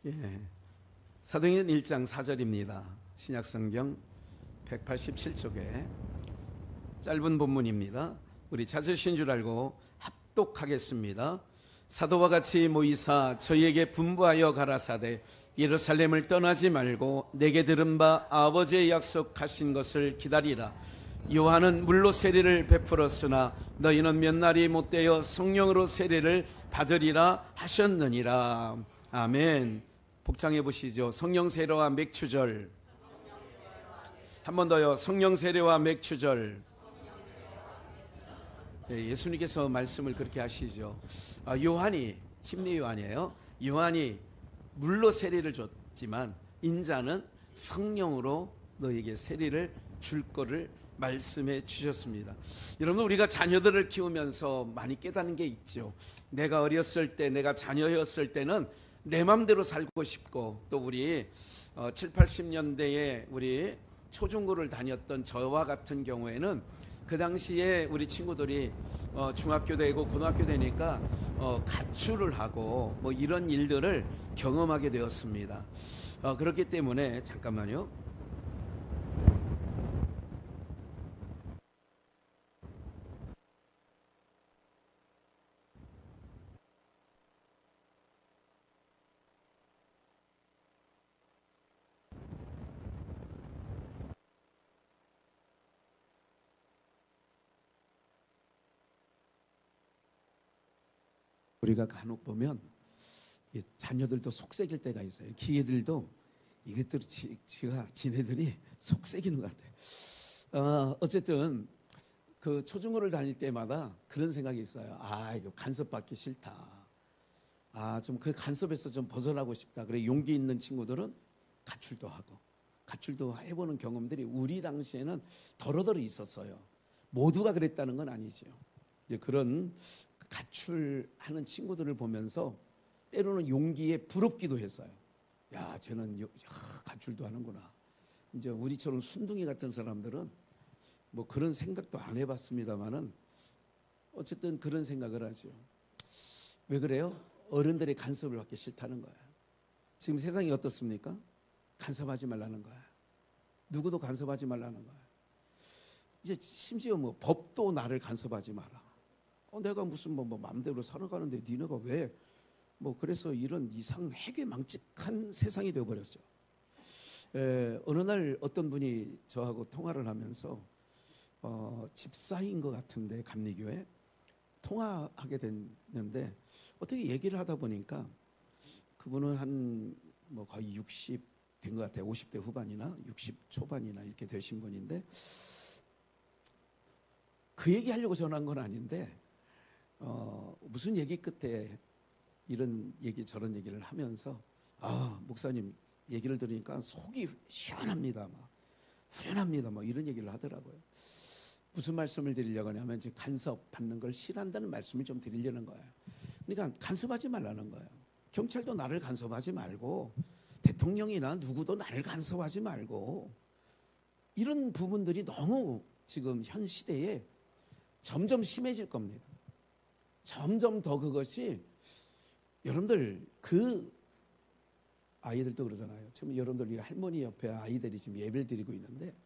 예, 사도행전 1장 4절입니다. 신약성경 187쪽에 짧은 본문입니다. 우리 찾으신 줄 알고 합독하겠습니다. 사도와 같이 모이사 저희에게 분부하여 가라사대 예루살렘을 떠나지 말고 내게 들은 바 아버지의 약속하신 것을 기다리라. 요한은 물로 세례를 베풀었으나 너희는 몇 날이 못되어 성령으로 세례를 받으리라 하셨느니라. 아멘. 복창해 보시죠. 성령 세례와 맥추절. 한 번 더요. 성령 세례와 맥추절. 예수님께서 말씀을 그렇게 하시죠. 요한이, 침례 요한이에요. 요한이 물로 세례를 줬지만 인자는 성령으로 너에게 세례를 줄 거를 말씀해 주셨습니다. 여러분, 우리가 자녀들을 키우면서 많이 깨닫는 게 있죠. 내가 어렸을 때, 내가 자녀였을 때는 내 맘대로 살고 싶고, 또 우리 7, 80년대에 우리 초중고를 다녔던 저와 같은 경우에는 그 당시에 우리 친구들이 중학교 되고 고등학교 되니까 가출을 하고 뭐 이런 일들을 경험하게 되었습니다. 그렇기 때문에 잠깐만요. 우리가 간혹 보면 자녀들도 속삭일 때가 있어요. 기계들도 이것들이 지네들이 속삭이는 것 같아요. 어쨌든 그 초중고를 다닐 때마다 그런 생각이 있어요. 이거 간섭받기 싫다. 좀 그 간섭에서 좀 벗어나고 싶다. 그래 용기 있는 친구들은 가출도 해보는 경험들이 우리 당시에는 더러더러 있었어요. 모두가 그랬다는 건 아니죠. 그런 가출하는 친구들을 보면서 때로는 용기에 부럽기도 했어요. 야, 쟤는 가출도 하는구나. 이제 우리처럼 순둥이 같은 사람들은 뭐 그런 생각도 안 해봤습니다만은 어쨌든 그런 생각을 하죠. 왜 그래요? 어른들의 간섭을 받기 싫다는 거예요. 지금 세상이 어떻습니까? 간섭하지 말라는 거예요. 누구도 간섭하지 말라는 거예요. 이제 심지어 뭐 법도 나를 간섭하지 마라. 내가 무슨 뭐 마음대로 살아가는데 니네가 왜 그래서 이런 이상 해괴망측한 세상이 되어버렸죠. 어느 날 어떤 분이 저하고 통화를 하면서 집사인 것 같은데 감리교회 통화하게 됐는데 어떻게 얘기를 하다 보니까 그분은 한 거의 60 된 것 같아요. 50대 후반이나 60 초반이나 이렇게 되신 분인데 그 얘기하려고 전화한 건 아닌데 무슨 얘기 끝에 이런 얘기 저런 얘기를 하면서 목사님 얘기를 들으니까 속이 시원합니다, 후련합니다, 이런 얘기를 하더라고요. 무슨 말씀을 드리려고 하냐면 이제 간섭 받는 걸 싫어한다는 말씀을 좀 드리려는 거예요. 그러니까 간섭하지 말라는 거예요. 경찰도 나를 간섭하지 말고 대통령이나 누구도 나를 간섭하지 말고, 이런 부분들이 너무 지금 현 시대에 점점 심해질 겁니다. 점점 더 그것이, 여러분들 그 아이들도 그러잖아요. 지금 여러분들 할머니 옆에 아이들이 지금 예배를 드리고 있는데,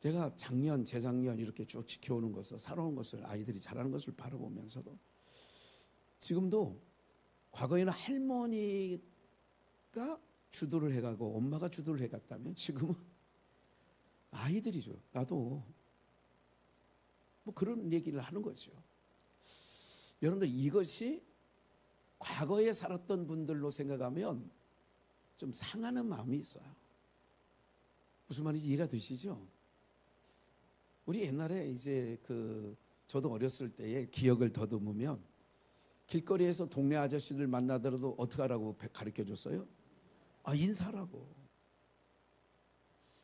제가 작년, 재작년 이렇게 쭉 지켜오는 것을, 살아온 것을, 아이들이 자라는 것을 바라보면서도 지금도 과거에는 할머니가 주도를 해가고 엄마가 주도를 해갔다면 지금은 아이들이죠. 나도 그런 얘기를 하는 거죠. 여러분들 이것이 과거에 살았던 분들로 생각하면 좀 상하는 마음이 있어요. 무슨 말인지 이해가 되시죠? 우리 옛날에 이제 저도 어렸을 때의 기억을 더듬으면 길거리에서 동네 아저씨들 만나더라도 어떻게 하라고 가르쳐 줬어요? 인사라고.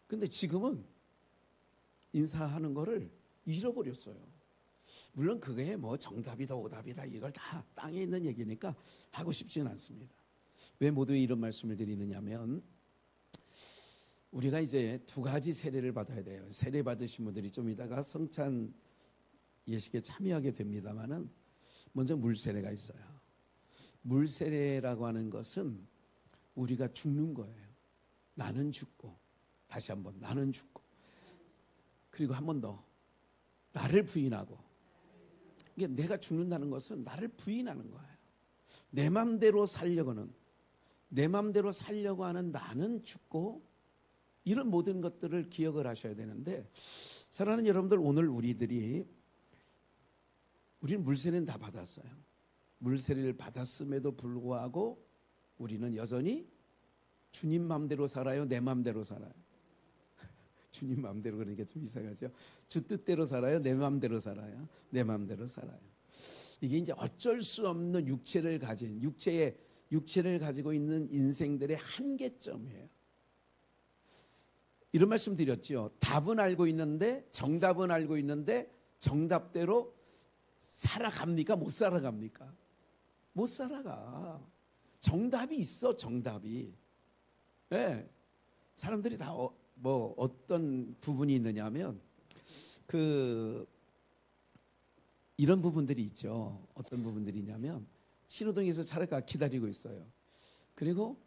근데 지금은 인사하는 거를 잃어버렸어요. 물론 그게 정답이다 오답이다 이걸 다 땅에 있는 얘기니까 하고 싶지는 않습니다. 왜 모두 이런 말씀을 드리느냐면, 우리가 이제 두 가지 세례를 받아야 돼요. 세례 받으신 분들이 좀 이따가 성찬 예식에 참여하게 됩니다만은 먼저 물 세례가 있어요. 물 세례라고 하는 것은 우리가 죽는 거예요. 나는 죽고, 다시 한번 나는 죽고, 그리고 한 번 더 나를 부인하고. 이게 내가 죽는다는 것은 나를 부인하는 거예요. 내 맘대로 살려고 하는 나는 죽고, 이런 모든 것들을 기억을 하셔야 되는데, 사랑하는 여러분들, 오늘 우리는 물세례는 다 받았어요. 물세례를 받았음에도 불구하고 우리는 여전히 주님 맘대로 살아요, 내 맘대로 살아요? 주님 맘대로 그러니까 좀 이상하죠. 주 뜻대로 살아요, 내 맘대로 살아요? 내 맘대로 살아요. 이게 이제 어쩔 수 없는 육체를 가지고 있는 인생들의 한계점이에요. 이런 말씀 드렸죠. 정답은 알고 있는데 정답대로 살아갑니까? 못 살아갑니까? 못 살아가. 정답이 있어, 정답이. 네. 사람들이 다 어떤 부분이 있느냐면 이런 부분들이 있죠. 어떤 부분들이 있냐면, 신호등에서 차가 기다리고 있어요. 그리고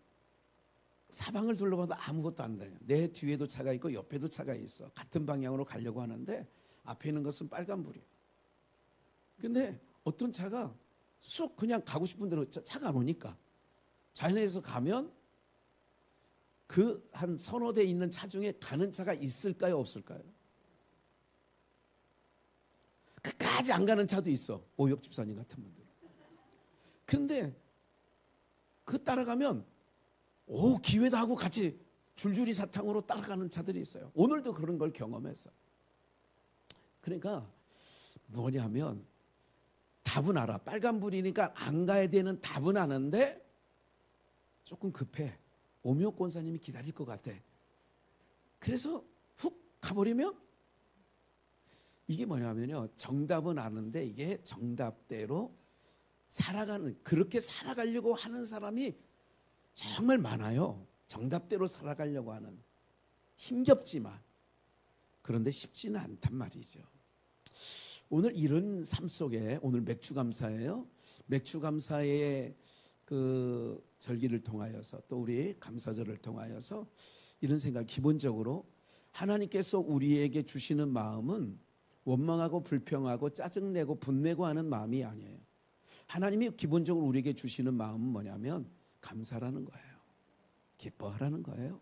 사방을 둘러봐도 아무것도 안 돼요. 내 뒤에도 차가 있고 옆에도 차가 있어. 같은 방향으로 가려고 하는데 앞에 있는 것은 빨간불이에요. 근데 어떤 차가 쑥 그냥 가고 싶은 대로 차가 안 오니까 좌회전해서 가면 그 한 서너 대 있는 차 중에 가는 차가 있을까요, 없을까요? 끝까지 안 가는 차도 있어. 오역 집사님 같은 분들. 그런데 따라가면 기회다 하고 같이 줄줄이 사탕으로 따라가는 차들이 있어요. 오늘도 그런 걸 경험했어요. 그러니까 뭐냐면, 답은 알아. 빨간불이니까 안 가야 되는 답은 아는데 조금 급해. 오미옥 권사님이 기다릴 것 같아. 그래서 훅 가버리면, 이게 뭐냐면요, 정답은 아는데 이게 정답대로 그렇게 살아가려고 하는 사람이 정말 많아요. 정답대로 살아가려고 하는. 힘겹지만. 그런데 쉽지는 않단 말이죠. 오늘 이런 삶 속에, 오늘 맥주감사예요. 맥주감사의 그 절기를 통하여서, 또 우리 감사절을 통하여서 이런 생각, 기본적으로 하나님께서 우리에게 주시는 마음은 원망하고 불평하고 짜증내고 분내고 하는 마음이 아니에요. 하나님이 기본적으로 우리에게 주시는 마음은 뭐냐면 감사라는 거예요. 기뻐하라는 거예요.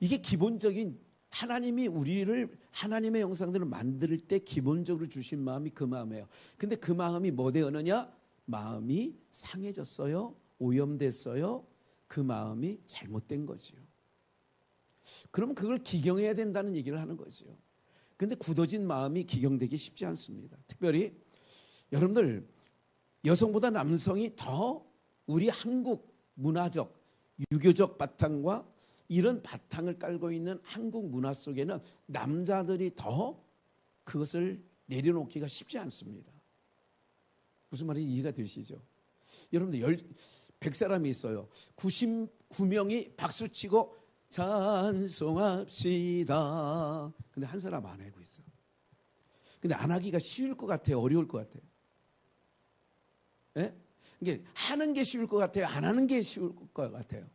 이게 기본적인, 하나님이 우리를, 하나님의 형상들을 만들 때 기본적으로 주신 마음이 그 마음이에요. 근데 그 마음이 뭐 되었느냐? 마음이 상해졌어요? 오염됐어요? 그 마음이 잘못된 거지요. 그러면 그걸 기경해야 된다는 얘기를 하는 거지요. 근데 굳어진 마음이 기경되기 쉽지 않습니다. 특별히 여러분들, 여성보다 남성이 더 우리 한국 문화적, 유교적 바탕과 이런 바탕을 깔고 있는 한국 문화 속에는 남자들이 더 그것을 내려놓기가 쉽지 않습니다. 무슨 말인지 이해가 되시죠? 여러분들 100사람이 있어요. 99명이 박수치고 찬송합시다. 근데 한 사람 안 하고 있어. 근데 안 하기가 쉬울 것 같아요, 어려울 것 같아요? 예? 이게 하는 게 쉬울 것 같아요, 안 하는 게 쉬울 것 같아요?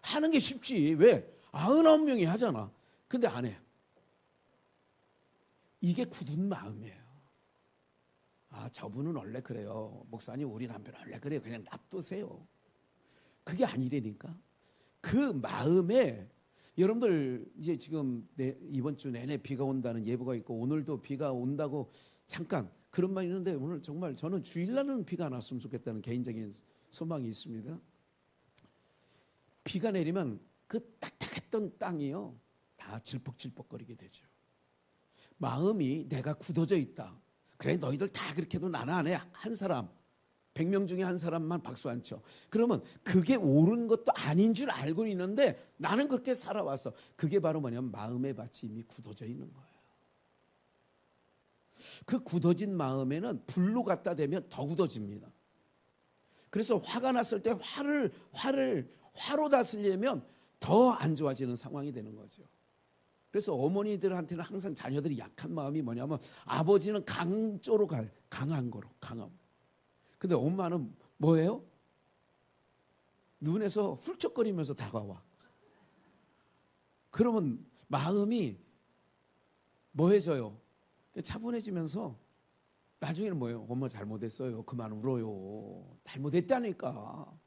하는 게 쉽지. 왜? 99명이 하잖아. 근데 안 해요. 이게 굳은 마음이에요. 저분은 원래 그래요. 목사님, 우리 남편 원래 그래요. 그냥 놔두세요. 그게 아니라니까. 그 마음에, 여러분들 이제 지금 이번 주 내내 비가 온다는 예보가 있고, 오늘도 비가 온다고 잠깐 그런 말이 있는데, 오늘 정말 저는 주일날은 비가 안 왔으면 좋겠다는 개인적인 소망이 있습니다. 비가 내리면 그 딱딱했던 땅이요, 다 질퍽질퍽거리게 되죠. 마음이 내가 굳어져 있다. 그래, 너희들 다 그렇게 해도 나는 안 해. 한 사람, 100명 중에 한 사람만 박수 안 쳐. 그러면 그게 옳은 것도 아닌 줄 알고 있는데 나는 그렇게 살아왔어. 그게 바로 뭐냐면 마음의 밭이 이미 굳어져 있는 거예요. 그 굳어진 마음에는 불로 갖다 대면 더 굳어집니다. 그래서 화가 났을 때 화로 다스리려면 더 안 좋아지는 상황이 되는 거죠. 그래서 어머니들한테는 항상 자녀들이 약한 마음이 뭐냐면, 아버지는 강조로 가요. 강한 거로, 강함. 근데 엄마는 뭐예요? 눈에서 훌쩍거리면서 다가와. 그러면 마음이 뭐해져요? 차분해지면서 나중에는 뭐예요? 엄마 잘못했어요. 그만 울어요. 잘못했다니까.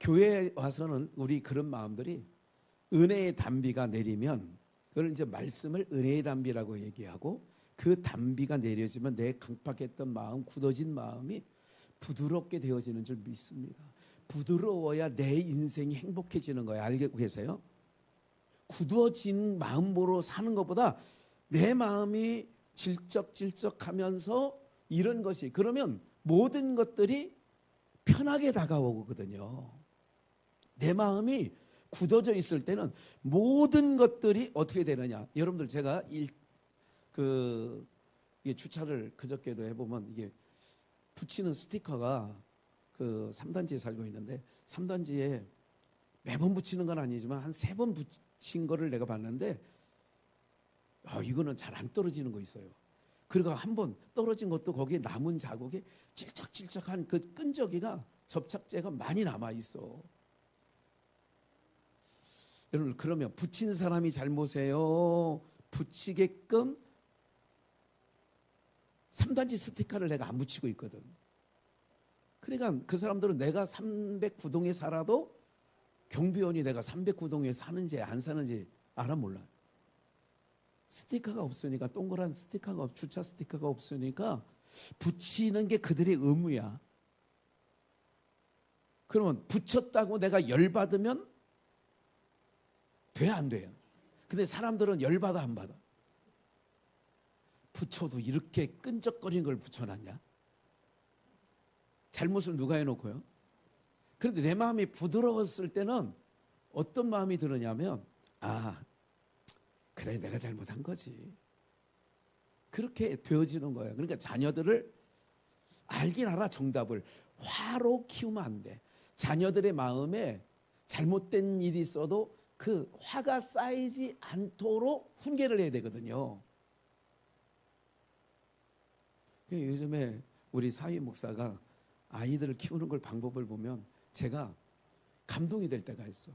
교회에 와서는 우리 그런 마음들이 은혜의 단비가 내리면 그걸 이제 말씀을 은혜의 단비라고 얘기하고 그 단비가 내려지면 내 강팍했던 마음, 굳어진 마음이 부드럽게 되어지는 줄 믿습니다. 부드러워야 내 인생이 행복해지는 거예요. 알고 계세요? 굳어진 마음으로 사는 것보다 내 마음이 질적질적하면서 이런 것이 그러면 모든 것들이 편하게 다가오거든요. 내 마음이 굳어져 있을 때는 모든 것들이 어떻게 되느냐. 여러분들 제가 이게 주차를 그저께도 해보면 이게 붙이는 스티커가 그 3단지에 살고 있는데 3단지에 매번 붙이는 건 아니지만 한 3번 붙인 거를 내가 봤는데 이거는 잘 안 떨어지는 거 있어요. 그리고 한번 떨어진 것도 거기에 남은 자국이 찔쩍찔쩍한 그 끈적이가 접착제가 많이 남아 있어. 여러분 그러면 붙인 사람이 잘못해요? 붙이게끔 3단지 스티커를 내가 안 붙이고 있거든. 그러니까 그 사람들은 내가 309동에 살아도 경비원이 내가 309동에 사는지 안 사는지 알아 몰라. 스티커가 없으니까 동그란 스티커가 주차 스티커가 없으니까 붙이는 게 그들의 의무야. 그러면 붙였다고 내가 열받으면 돼 안 돼요? 근데 사람들은 열받아 안 받아? 붙여도 이렇게 끈적거리는 걸 붙여놨냐? 잘못을 누가 해놓고요? 그런데 내 마음이 부드러웠을 때는 어떤 마음이 드느냐면 그래 내가 잘못한 거지. 그렇게 되어지는 거예요. 그러니까 자녀들을 알긴 알아 정답을. 화로 키우면 안 돼. 자녀들의 마음에 잘못된 일이 있어도 그 화가 쌓이지 않도록 훈계를 해야 되거든요. 요즘에 우리 사위 목사가 아이들을 키우는 걸 방법을 보면 제가 감동이 될 때가 있어.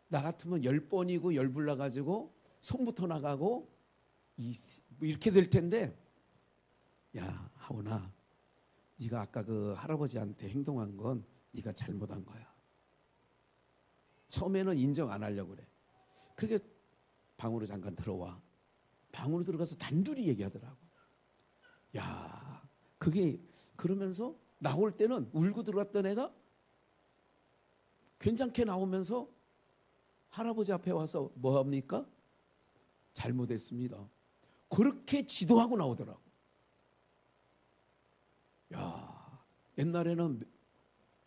나 같으면 10번이고 10불 나가지고 손부터 나가고 이렇게 될 텐데 야 하오나 네가 아까 그 할아버지한테 행동한 건 네가 잘못한 거야. 처음에는 인정 안 하려고 그래. 그렇게 방으로 잠깐 들어와. 방으로 들어가서 단둘이 얘기하더라고. 야 그게 그러면서 나올 때는 울고 들어왔던 애가 괜찮게 나오면서 할아버지 앞에 와서 뭐합니까? 잘못했습니다. 그렇게 지도하고 나오더라고. 야 옛날에는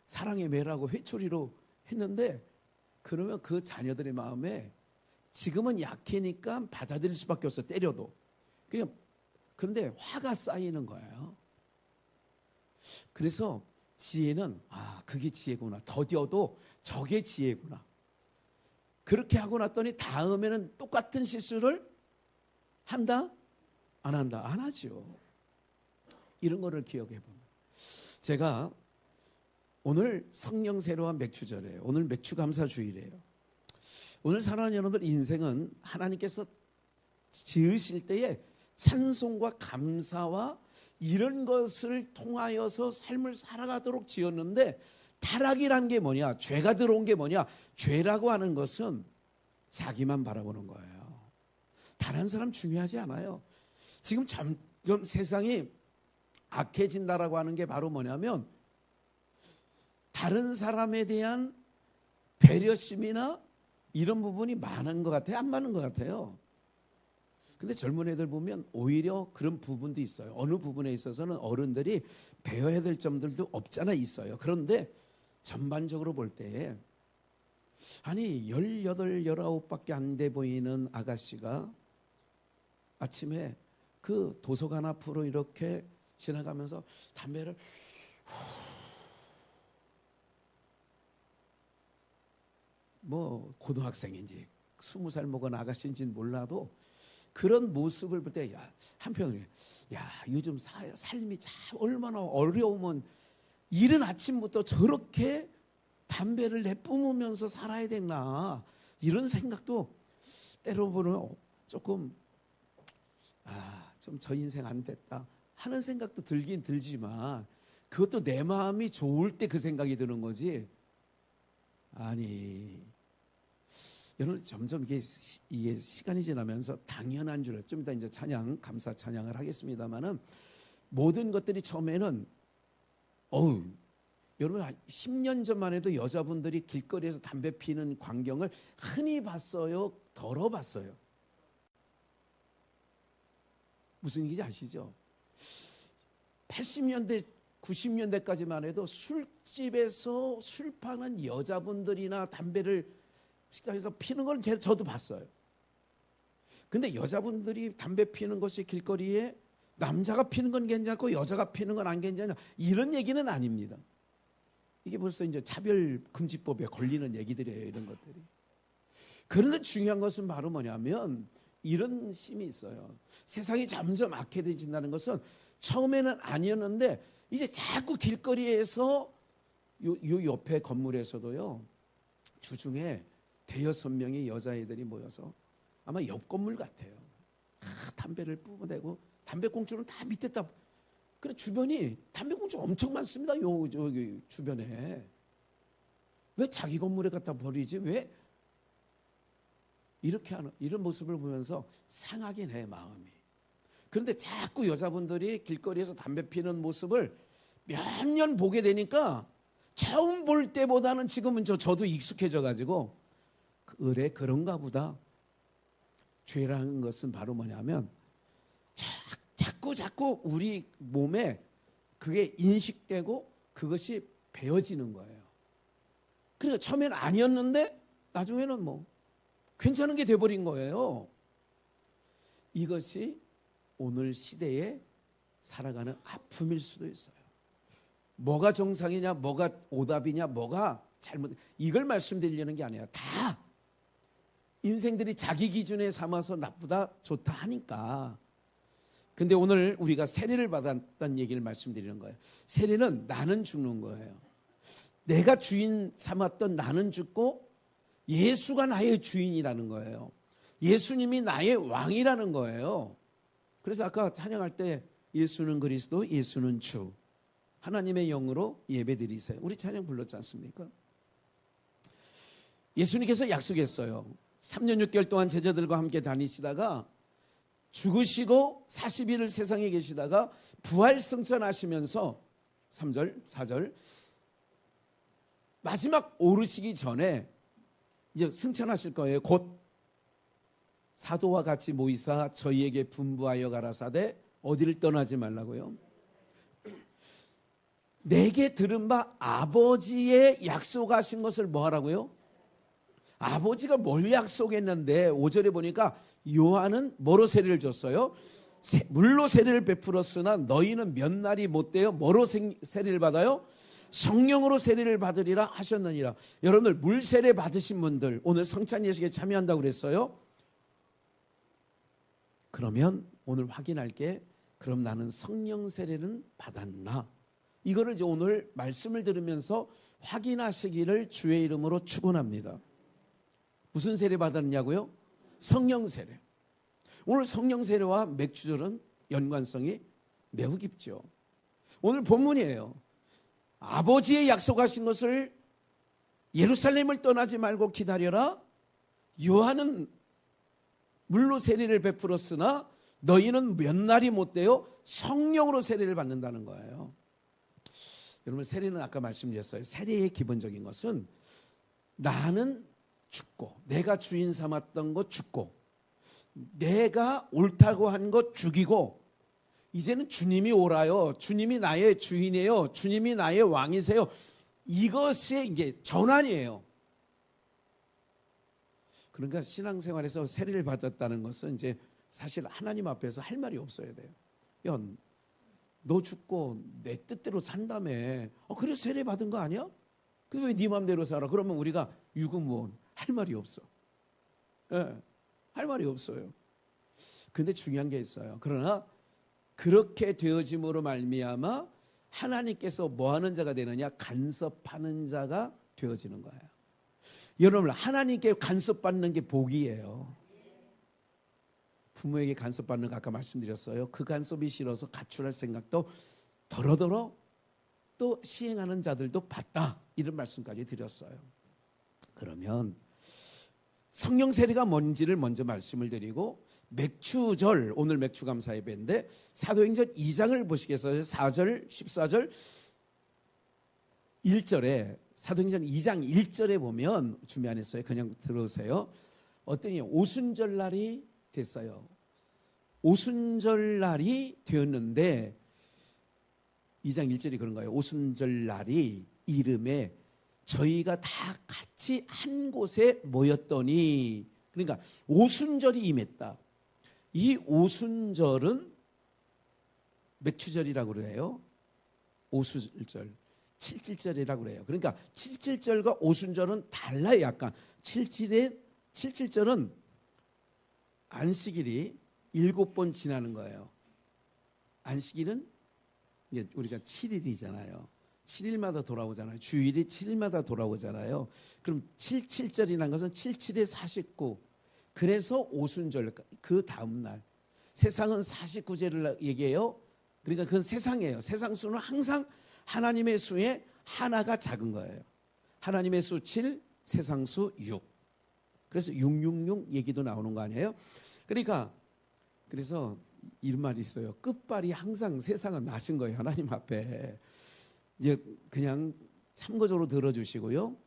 사랑의 매라고 회초리로 했는데 그러면 그 자녀들의 마음에 지금은 약해니까 받아들일 수밖에 없어. 때려도. 그런데 화가 쌓이는 거예요. 그래서 지혜는 그게 지혜구나. 더뎌도 저게 지혜구나. 그렇게 하고 났더니 다음에는 똑같은 실수를 한다? 안 한다? 안 하죠. 이런 거를 기억해 보면 제가 오늘 성령 세례와 맥주절이에요. 오늘 맥주 감사 주일이에요. 오늘 사랑하는 여러분들 인생은 하나님께서 지으실 때에 찬송과 감사와 이런 것을 통하여서 삶을 살아가도록 지었는데 타락이란 게 뭐냐? 죄가 들어온 게 뭐냐? 죄라고 하는 것은 자기만 바라보는 거예요. 다른 사람 중요하지 않아요. 지금 점점 세상이 악해진다라고 하는 게 바로 뭐냐면 다른 사람에 대한 배려심이나 이런 부분이 많은 것 같아요? 안 많은 것 같아요? 근데 젊은 애들 보면 오히려 그런 부분도 있어요. 어느 부분에 있어서는 어른들이 배워야 될 점들도 없잖아 있어요. 그런데 전반적으로 볼 때 아니 18, 19밖에 안 돼 보이는 아가씨가 아침에 그 도서관 앞으로 이렇게 지나가면서 담배를 뭐 고등학생인지 20살 먹은 아가씨인지는 몰라도 그런 모습을 볼 때 한편으로 요즘 삶이 참 얼마나 어려우면 이른 아침부터 저렇게 담배를 내뿜으면서 살아야 되나, 이런 생각도 때로 보면 조금 좀 저 인생 안 됐다 하는 생각도 들긴 들지만, 그것도 내 마음이 좋을 때 그 생각이 드는 거지. 아니, 여러분, 점점 이게 시간이 지나면서 당연한 줄, 좀 이따 이제 찬양, 감사 찬양을 하겠습니다만은, 모든 것들이 처음에는 여러분 10년 전만 해도 여자분들이 길거리에서 담배 피는 광경을 흔히 봤어요, 덜어 봤어요? 무슨 얘기인지 아시죠? 80년대 90년대까지만 해도 술집에서 술 파는 여자분들이나 담배를 식당에서 피는 건 저도 봤어요. 근데 여자분들이 담배 피는 것이 길거리에 남자가 피는 건 괜찮고 여자가 피는 건 안 괜찮냐, 이런 얘기는 아닙니다. 이게 벌써 이제 차별금지법에 걸리는 얘기들이에요, 이런 것들이. 그런데 중요한 것은 바로 뭐냐면 이런 심이 있어요. 세상이 점점 악해진다는 것은 처음에는 아니었는데 이제 자꾸 길거리에서 요 옆에 건물에서도요, 주중에 대여섯 명의 여자애들이 모여서, 아마 옆 건물 같아요, 담배를 뿜어대고 담배꽁초는 다 밑에다. 그래 주변이 담배꽁초 엄청 많습니다. 여기 주변에. 왜 자기 건물에 갖다 버리지? 왜 이렇게 하는, 이런 모습을 보면서 상하긴 해, 마음이. 그런데 자꾸 여자분들이 길거리에서 담배 피는 모습을 몇 년 보게 되니까 처음 볼 때보다는 지금은 저도 익숙해져 가지고, 그래 그런가 보다. 죄라는 것은 바로 뭐냐면 자꾸 우리 몸에 그게 인식되고 그것이 배어지는 거예요. 그러니까 처음에는 아니었는데 나중에는 뭐 괜찮은 게 돼버린 거예요. 이것이 오늘 시대에 살아가는 아픔일 수도 있어요. 뭐가 정상이냐, 뭐가 오답이냐, 뭐가 잘못, 이걸 말씀드리려는 게 아니라 다 인생들이 자기 기준에 삼아서 나쁘다 좋다 하니까. 근데 오늘 우리가 세례를 받았다는 얘기를 말씀드리는 거예요. 세례는 나는 죽는 거예요. 내가 주인 삼았던 나는 죽고 예수가 나의 주인이라는 거예요. 예수님이 나의 왕이라는 거예요. 그래서 아까 찬양할 때 예수는 그리스도, 예수는 주, 하나님의 영으로 예배드리세요, 우리 찬양 불렀지 않습니까? 예수님께서 약속했어요. 3년 6개월 동안 제자들과 함께 다니시다가 죽으시고 40일을 세상에 계시다가 부활 승천하시면서 3절 4절 마지막 오르시기 전에 이제 승천하실 거예요. 곧 사도와 같이 모이사 저희에게 분부하여 가라사대, 어디를 떠나지 말라고요? 내게 들은 바 아버지의 약속하신 것을 뭐 하라고요? 아버지가 뭘 약속했는데 5절에 보니까 요한은 뭐로 세례를 줬어요? 물로 세례를 베풀었으나 너희는 몇 날이 못되어 뭐로 세례를 받아요? 성령으로 세례를 받으리라 하셨느니라. 여러분들 물 세례 받으신 분들 오늘 성찬 예식에 참여한다고 그랬어요. 그러면 오늘 확인할 게, 그럼 나는 성령 세례는 받았나? 이거를 이제 오늘 말씀을 들으면서 확인하시기를 주의 이름으로 축원합니다. 무슨 세례 받았냐고요? 성령 세례. 오늘 성령 세례와 맥주절은 연관성이 매우 깊죠. 오늘 본문이에요. 아버지의 약속하신 것을 예루살렘을 떠나지 말고 기다려라. 요한은 물로 세례를 베풀었으나 너희는 몇 날이 못되어 성령으로 세례를 받는다는 거예요. 여러분, 세례는 아까 말씀드렸어요. 세례의 기본적인 것은 나는 죽고, 내가 주인 삼았던 것 죽고, 내가 옳다고 한 것 죽이고, 이제는 주님이 오라요, 주님이 나의 주인이에요, 주님이 나의 왕이세요. 이것이 이게 전환이에요. 그러니까 신앙생활에서 세례를 받았다는 것은 이제 사실 하나님 앞에서 할 말이 없어야 돼요. 야, 너 죽고 내 뜻대로 산다며. 그래서 세례 받은 거 아니야? 그 왜 네 마음대로 살아? 그러면 우리가 유구무원, 할 말이 없어. 네, 할 말이 없어요. 근데 중요한 게 있어요. 그러나 그렇게 되어짐으로 말미암아 하나님께서 뭐 하는 자가 되느냐? 간섭하는 자가 되어지는 거예요. 여러분, 하나님께 간섭받는 게 복이에요. 부모에게 간섭받는 거 아까 말씀드렸어요. 그 간섭이 싫어서 가출할 생각도 더러더러 또 시행하는 자들도 봤다, 이런 말씀까지 드렸어요. 그러면 성령 세례가 뭔지를 먼저 말씀을 드리고, 맥추절, 오늘 맥추감사 예배인데 사도행전 2장을 보시겠어요? 4절 14절 1절에, 사도행전 2장 1절에 보면, 준비 안 했어요, 그냥 들어오세요. 어떠니 오순절 날이 됐어요. 오순절 날이 되었는데 2장 1절이 그런 거예요. 오순절 날이 이름에 저희가 다 같이 한 곳에 모였더니, 그러니까 오순절이 임했다. 이 오순절은 맥추절이라고 그래요. 오순절, 칠칠절이라고 그래요. 그러니까 칠칠절과 오순절은 달라요. 약간 칠칠절은 안식일이 7번 지나는 거예요. 안식일은 이게 우리가 7일이잖아요. 7일마다 돌아오잖아요. 주일이 7일마다 돌아오잖아요. 그럼 77절이라는 것은 77에 49. 그래서 오순절, 그 다음 날. 세상은 49제를 얘기해요. 그러니까 그건 세상이에요. 세상 수는 항상 하나님의 수에 하나가 작은 거예요. 하나님의 수 7, 세상 수 6. 그래서 666 얘기도 나오는 거 아니에요? 그러니까 그래서 이런 말이 있어요. 끝발이 항상 세상은 낮은 거예요. 하나님 앞에. 이제 그냥 참고적으로 들어주시고요.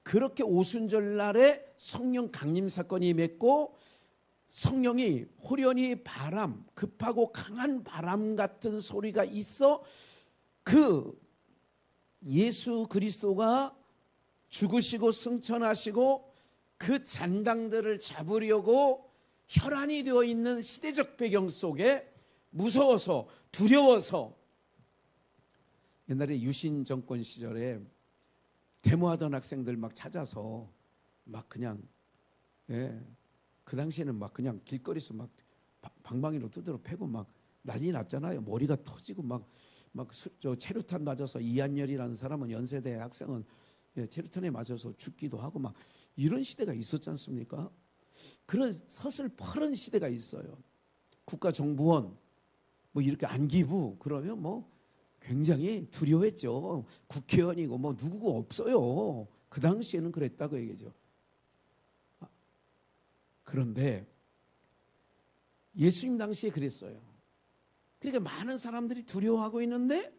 그렇게 오순절 날에 성령 강림 사건이 임했고, 성령이 호련히 바람, 급하고 강한 바람 같은 소리가 있어 그 예수 그리스도가 죽으시고 승천하시고 그 잔당들을 잡으려고 혈안이 되어 있는 시대적 배경 속에 무서워서 두려워서, 옛날에 유신 정권 시절에 데모하던 학생들 막 찾아서 막 그냥, 그 당시에는 막 그냥 길거리에서 막 방망이로 두드러 패고 막 난리 났잖아요. 머리가 터지고 막 저 체류탄 맞아서 이한열이라는 사람은, 연세대 학생은 체류탄에 맞아서 죽기도 하고 막 이런 시대가 있었지 않습니까? 그런 서슬퍼런 시대가 있어요. 국가정보원 뭐 이렇게 안기부 그러면 뭐 굉장히 두려워했죠. 국회의원이고 뭐 누구고 없어요. 그 당시에는 그랬다고 얘기죠. 그런데 예수님 당시에 그랬어요. 그러니까 많은 사람들이 두려워하고 있는데,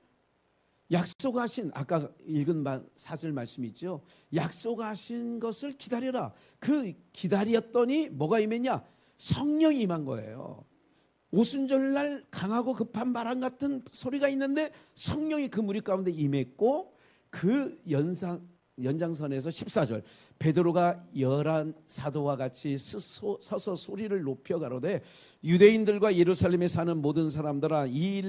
약속하신, 아까 읽은 사절 말씀이 있죠. 약속하신 것을 기다려라. 그 기다렸더니 뭐가 임했냐? 성령이 임한 거예요. 오순절 날 강하고 급한 바람 같은 소리가 있는데 성령이 그 무리 가운데 임했고, 그 연장선에서 14절, 베드로가 11 사도와 같이 서서 소리를 높여 가로되 유대인들과 예루살렘에 사는 모든 사람들아, 이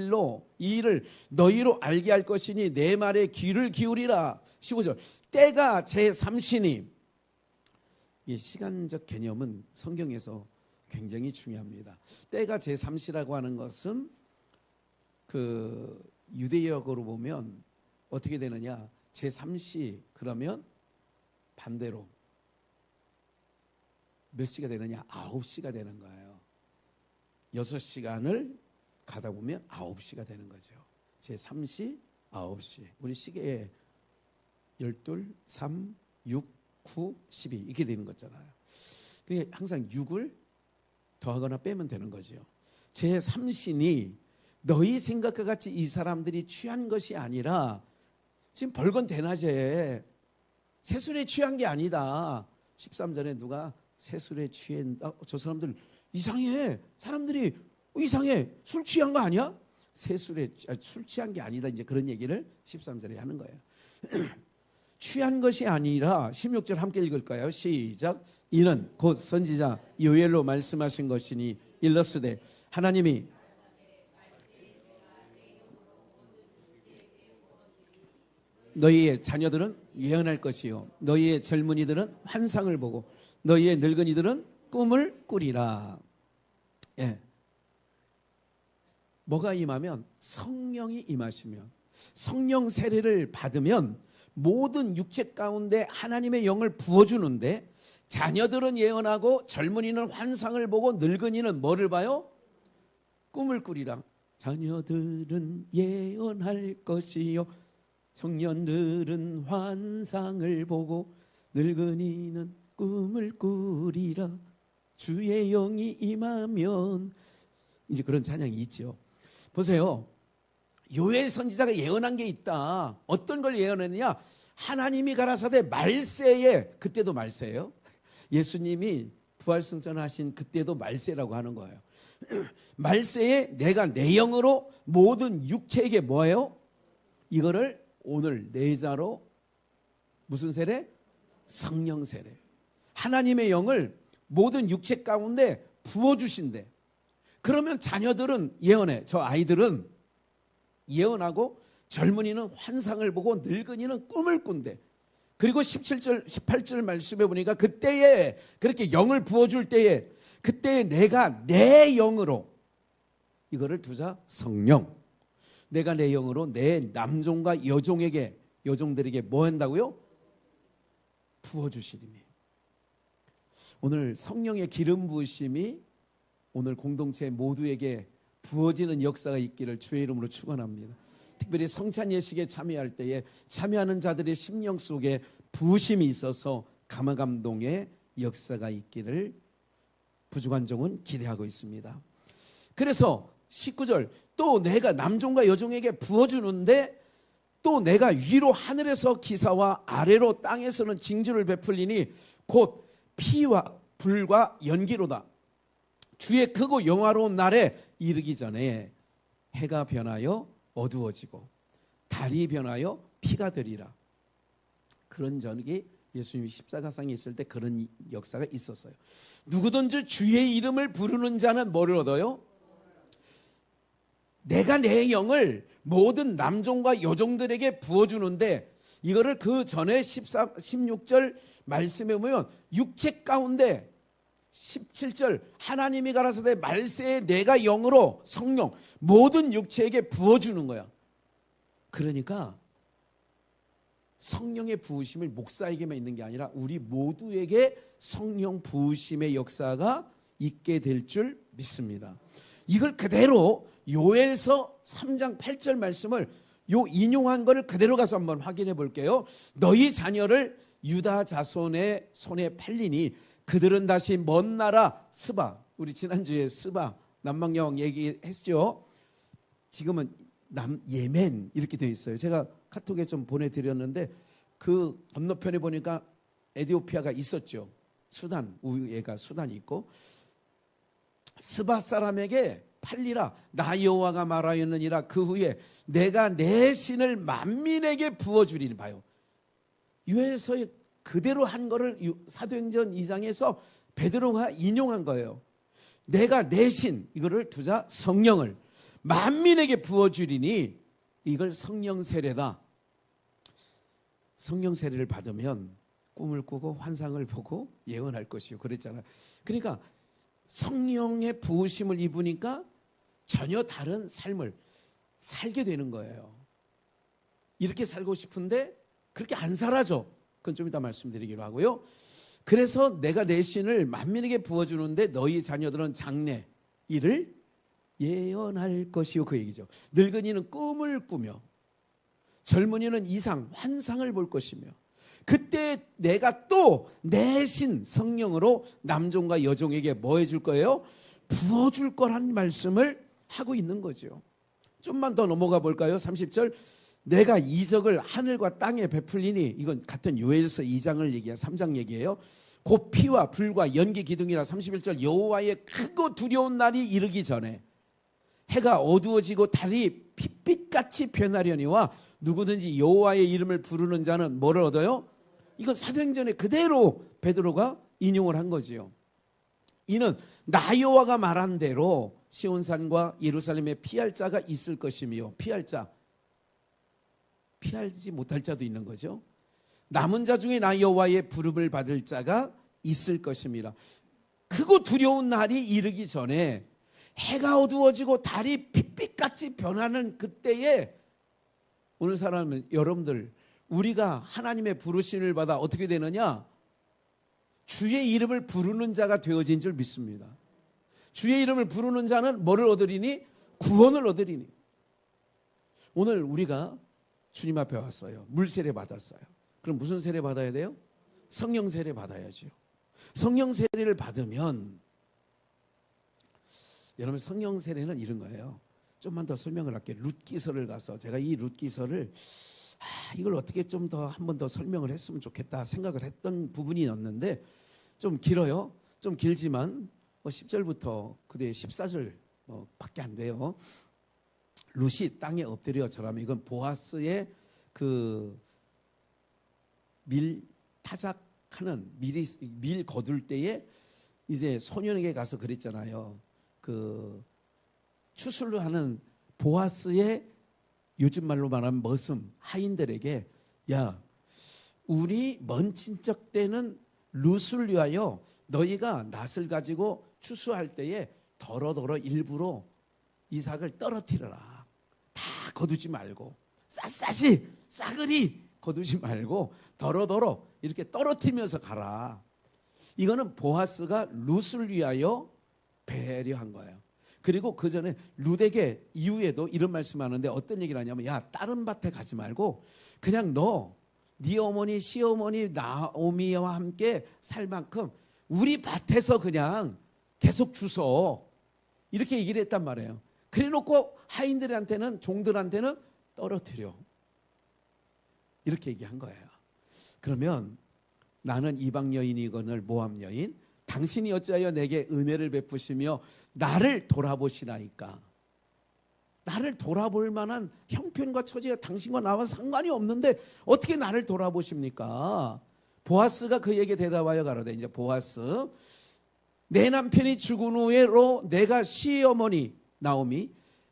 일을 너희로 알게 할 것이니 내 말에 귀를 기울이라. 15절, 때가 제3시니. 이 시간적 개념은 성경에서 굉장히 중요합니다. 때가 제3시라고 하는 것은 그 유대역으로 보면 어떻게 되느냐? 제3시 그러면 반대로 몇 시가 되느냐? 9시가 되는 거예요. 6시간을 가다 보면 9시가 되는 거죠. 제3시 9시. 우리 시계에 12, 3, 6, 9, 12 이렇게 되는 거잖아요. 그러니까 항상 6을 더하거나 빼면 되는 거죠. 제3신이 너희 생각과 같이 이 사람들이 취한 것이 아니라, 지금 벌건 대낮에 새술에 취한 게 아니다. 13절에 누가 새술에 취한다? 저 사람들 이상해. 사람들이 이상해. 술 취한 거 아니야? 새술에 술 취한 게 아니다. 이제 그런 얘기를 13절에 하는 거예요. 취한 것이 아니라 16절 함께 읽을까요? 시작. 이는 곧 선지자 요엘로 말씀하신 것이니 일러스되 하나님이 너희의 자녀들은 예언할 것이요 너희의 젊은이들은 환상을 보고 너희의 늙은이들은 꿈을 꾸리라. 예. 뭐가 임하면? 성령이 임하시면. 성령 세례를 받으면 모든 육체 가운데 하나님의 영을 부어주는데, 자녀들은 예언하고 젊은이는 환상을 보고 늙은이는 뭐를 봐요? 꿈을 꾸리라. 자녀들은 예언할 것이요 청년들은 환상을 보고 늙은이는 꿈을 꾸리라. 주의 영이 임하면, 이제 그런 찬양이 있죠. 보세요. 요엘 선지자가 예언한 게 있다. 어떤 걸 예언했느냐? 하나님이 가라사대 말세에, 그때도 말세예요. 예수님이 부활승천하신 그때도 말세라고 하는 거예요. 말세에 내가 내 영으로 모든 육체에게 뭐예요? 이거를 오늘 내자로 무슨 세례? 성령 세례. 하나님의 영을 모든 육체 가운데 부어주신대. 그러면 자녀들은 예언해. 저 아이들은 예언하고 젊은이는 환상을 보고 늙은이는 꿈을 꾼대. 그리고 17절 18절 말씀해 보니까 그때에 그렇게 영을 부어줄 때에 그때에 내가 내 영으로, 이거를 두자 성령, 내가 내 영으로 내 남종과 여종에게, 여종들에게 뭐 한다고요? 부어주시리니. 오늘 성령의 기름 부으심이 오늘 공동체 모두에게 부어지는 역사가 있기를 주의 이름으로 축원합니다. 특별히 성찬 예식에 참여할 때에 참여하는 자들의 심령 속에 부으심이 있어서 감화감동의 역사가 있기를 부족한 종은 기대하고 있습니다. 그래서 19절, 또 내가 남종과 여종에게 부어주는데 또 내가 위로 하늘에서 기사와 아래로 땅에서는 징조를 베풀리니 곧 피와 불과 연기로다. 주의 크고 영화로운 날에 이르기 전에 해가 변하여 어두워지고 달이 변하여 피가 되리라. 그런 전기, 예수님이 십자가상에 있을 때 그런 역사가 있었어요. 누구든지 주의 이름을 부르는 자는 뭐를 얻어요? 내가 내 영을 모든 남종과 여종들에게 부어주는데, 이거를 그 전에 16절 말씀에 보면 육체 가운데 17절 하나님이 가라사대 말세에 내가 영으로 성령 모든 육체에게 부어주는 거야. 그러니까 성령의 부으심이 목사에게만 있는 게 아니라 우리 모두에게 성령 부으심의 역사가 있게 될 줄 믿습니다. 이걸 그대로 요엘서 3장 8절 말씀을 요 인용한 거를 그대로 가서 한번 확인해 볼게요. 너희 자녀를 유다 자손의 손에 팔리니 그들은 다시 먼 나라 스바, 우리 지난주에 스바 남방여왕 얘기했죠. 지금은 예멘 이렇게 되어 있어요. 제가 카톡에 좀 보내드렸는데 그 건너편에 보니까 에티오피아가 있었죠. 수단, 우에가 수단이 있고, 스바 사람에게 팔리라. 나 여호와가 말하였느니라. 그 후에 내가 내 신을 만민에게 부어주리니. 봐요. 요엘서에 그대로 한 거를 사도행전 2장에서 베드로가 인용한 거예요. 내가 내 신, 이거를 두자 성령을 만민에게 부어주리니, 이걸 성령 세례다. 성령 세례를 받으면 꿈을 꾸고 환상을 보고 예언할 것이요, 그랬잖아요. 그러니까 성령의 부으심을 입으니까 전혀 다른 삶을 살게 되는 거예요. 이렇게 살고 싶은데 그렇게 안 살아져. 그건 좀 이따 말씀드리기로 하고요. 그래서 내가 내 신을 만민에게 부어주는데 너희 자녀들은 장래 이를 예언할 것이요, 그 얘기죠. 늙은이는 꿈을 꾸며 젊은이는 이상 환상을 볼 것이며 그때 내가 또 내 신 성령으로 남종과 여종에게 뭐 해줄 거예요? 부어줄 거란 말씀을 하고 있는 거죠. 좀만 더 넘어가 볼까요? 30절, 내가 이적을 하늘과 땅에 베풀리니, 이건 같은 요엘서 2장을 얘기한 3장 얘기예요. 곧 피와 불과 연기 기둥이라. 31절, 여호와의 크고 두려운 날이 이르기 전에 해가 어두워지고 달이 핏빛같이 변하려니와 누구든지 여호와의 이름을 부르는 자는 뭐를 얻어요? 이건 사도행전에 그대로 베드로가 인용을 한 거지요. 이는 나 여호와가 말한 대로 시온산과 예루살렘에 피할 자가 있을 것이며, 피할 자, 피하지 못할 자도 있는 거죠. 남은 자 중에 나 여호와의 부름을 받을 자가 있을 것입니다. 크고 두려운 날이 이르기 전에 해가 어두워지고 달이 핏빛같이 변하는 그때에 오늘 사람은 여러분들 우리가 하나님의 부르심을 받아 어떻게 되느냐? 주의 이름을 부르는 자가 되어진 줄 믿습니다. 주의 이름을 부르는 자는 뭐를 얻으리니? 구원을 얻으리니. 오늘 우리가 주님 앞에 왔어요. 물 세례 받았어요. 그럼 무슨 세례 받아야 돼요? 성령 세례 받아야죠. 성령 세례를 받으면 여러분 성령 세례는 이런 거예요. 좀만 더 설명을 할게요. 룻기서를 가서 제가 이 룻기서를 이걸 어떻게 좀 더 한 번 더 설명을 했으면 좋겠다 생각을 했던 부분이 있는데 좀 길어요. 좀 길지만 10절부터 그대 14절 밖에 안 돼요. 룻이 땅에 엎드려 절하면 이건 보아스의 그 밀 타작하는 밀 거둘 때에 이제 소년에게 가서 그랬잖아요. 그 추수를 하는 보아스의 요즘 말로 말하면 머슴 하인들에게 야 우리 먼 친척 때는 룻을 위하여 너희가 낫을 가지고 추수할 때에 더러더러 일부러 이삭을 떨어뜨려라. 다 거두지 말고 샅샅이 싸그리 거두지 말고 더러더러 이렇게 떨어뜨리면서 가라. 이거는 보아스가 룻을 위하여 배려한 거예요. 그리고 그 전에 룻에게 이후에도 이런 말씀하는데 어떤 얘기를 하냐면 야 다른 밭에 가지 말고 그냥 네 어머니 시어머니 나오미와 함께 살 만큼 우리 밭에서 그냥 계속 주소 이렇게 얘기를 했단 말이에요. 그래놓고 하인들한테는 종들한테는 떨어뜨려 이렇게 얘기한 거예요. 그러면 나는 이방 여인이거늘 모압 여인 당신이 어찌하여 내게 은혜를 베푸시며 나를 돌아보시나이까. 나를 돌아볼 만한 형편과 처지가 당신과 나와 상관이 없는데 어떻게 나를 돌아보십니까? 보아스가 그에게 대답하여 가로되 이제 보아스 내 남편이 죽은 후에로 내가 시어머니 나오미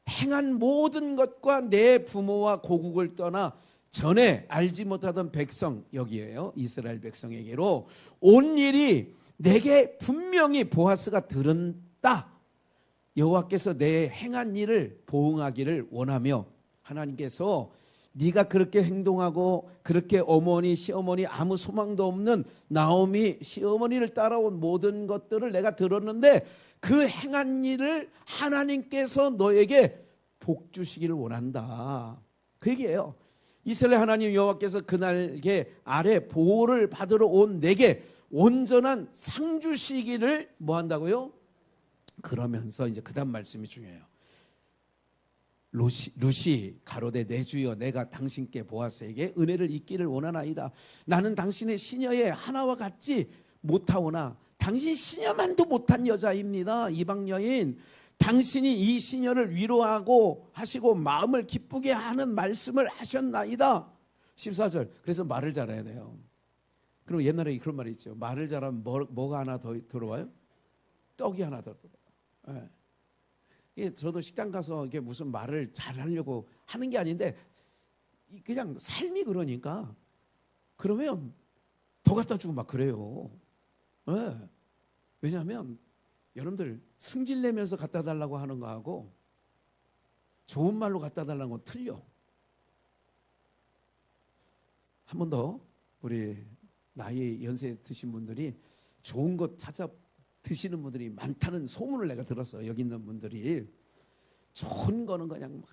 행한 모든 것과 내 부모와 고국을 떠나 전에 알지 못하던 백성 여기에요. 이스라엘 백성에게로 온 일이 내게 분명히 보아스가 들은다. 여호와께서 내 행한 일을 보응하기를 원하며 하나님께서 네가 그렇게 행동하고 그렇게 어머니 시어머니 아무 소망도 없는 나오미 시어머니를 따라온 모든 것들을 내가 들었는데 그 행한 일을 하나님께서 너에게 복 주시기를 원한다. 그 얘기예요. 이스라엘 하나님 여호와께서 그날개 아래 보호를 받으러 온 내게 온전한 상 주시기를 뭐 한다고요? 그러면서 이제 그다음 말씀이 중요해요. 룻이 가로되 내 주여 내가 당신께 보아스에게 은혜를 입기를 원하나이다. 나는 당신의 시녀의 하나와 같지 못하오나 당신 시녀만도 못한 여자입니다. 이방 여인 당신이 이 시녀를 위로하고 하시고 마음을 기쁘게 하는 말씀을 하셨나이다. 14절 그래서 말을 잘해야 돼요. 그럼 옛날에 그런 말이 있죠. 말을 잘하면 뭐가 하나 더 들어와요? 떡이 하나 더 들어와요. 예. 저도 식당 가서 이게 무슨 말을 잘하려고 하는 게 아닌데 그냥 삶이 그러니까 그러면 더 갖다 주고 막 그래요. 예. 왜냐하면 여러분들 승질내면서 갖다 달라고 하는 거하고 좋은 말로 갖다 달라는 건 틀려. 한 번 더 우리 나이 연세 드신 분들이 좋은 것 찾아 드시는 분들이 많다는 소문을 내가 들었어요. 여기 있는 분들이 좋은 거는 그냥 막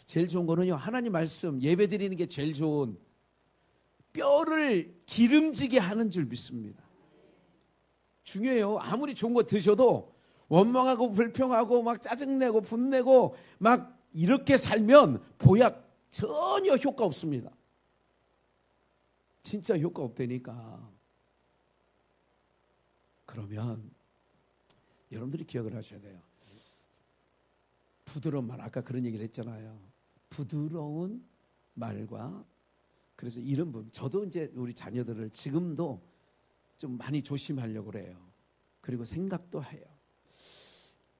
제일 좋은 거는요 하나님 말씀 예배 드리는 게 제일 좋은 뼈를 기름지게 하는 줄 믿습니다. 중요해요. 아무리 좋은 거 드셔도 원망하고 불평하고 막 짜증내고 분내고 막 이렇게 살면 보약 전혀 효과 없습니다. 진짜 효과 없다니까. 그러면 여러분들이 기억을 하셔야 돼요. 부드러운 말, 아까 그런 얘기를 했잖아요. 부드러운 말과 그래서 이런 부분, 저도 이제 우리 자녀들을 지금도 좀 많이 조심하려고 그래요. 그리고 생각도 해요.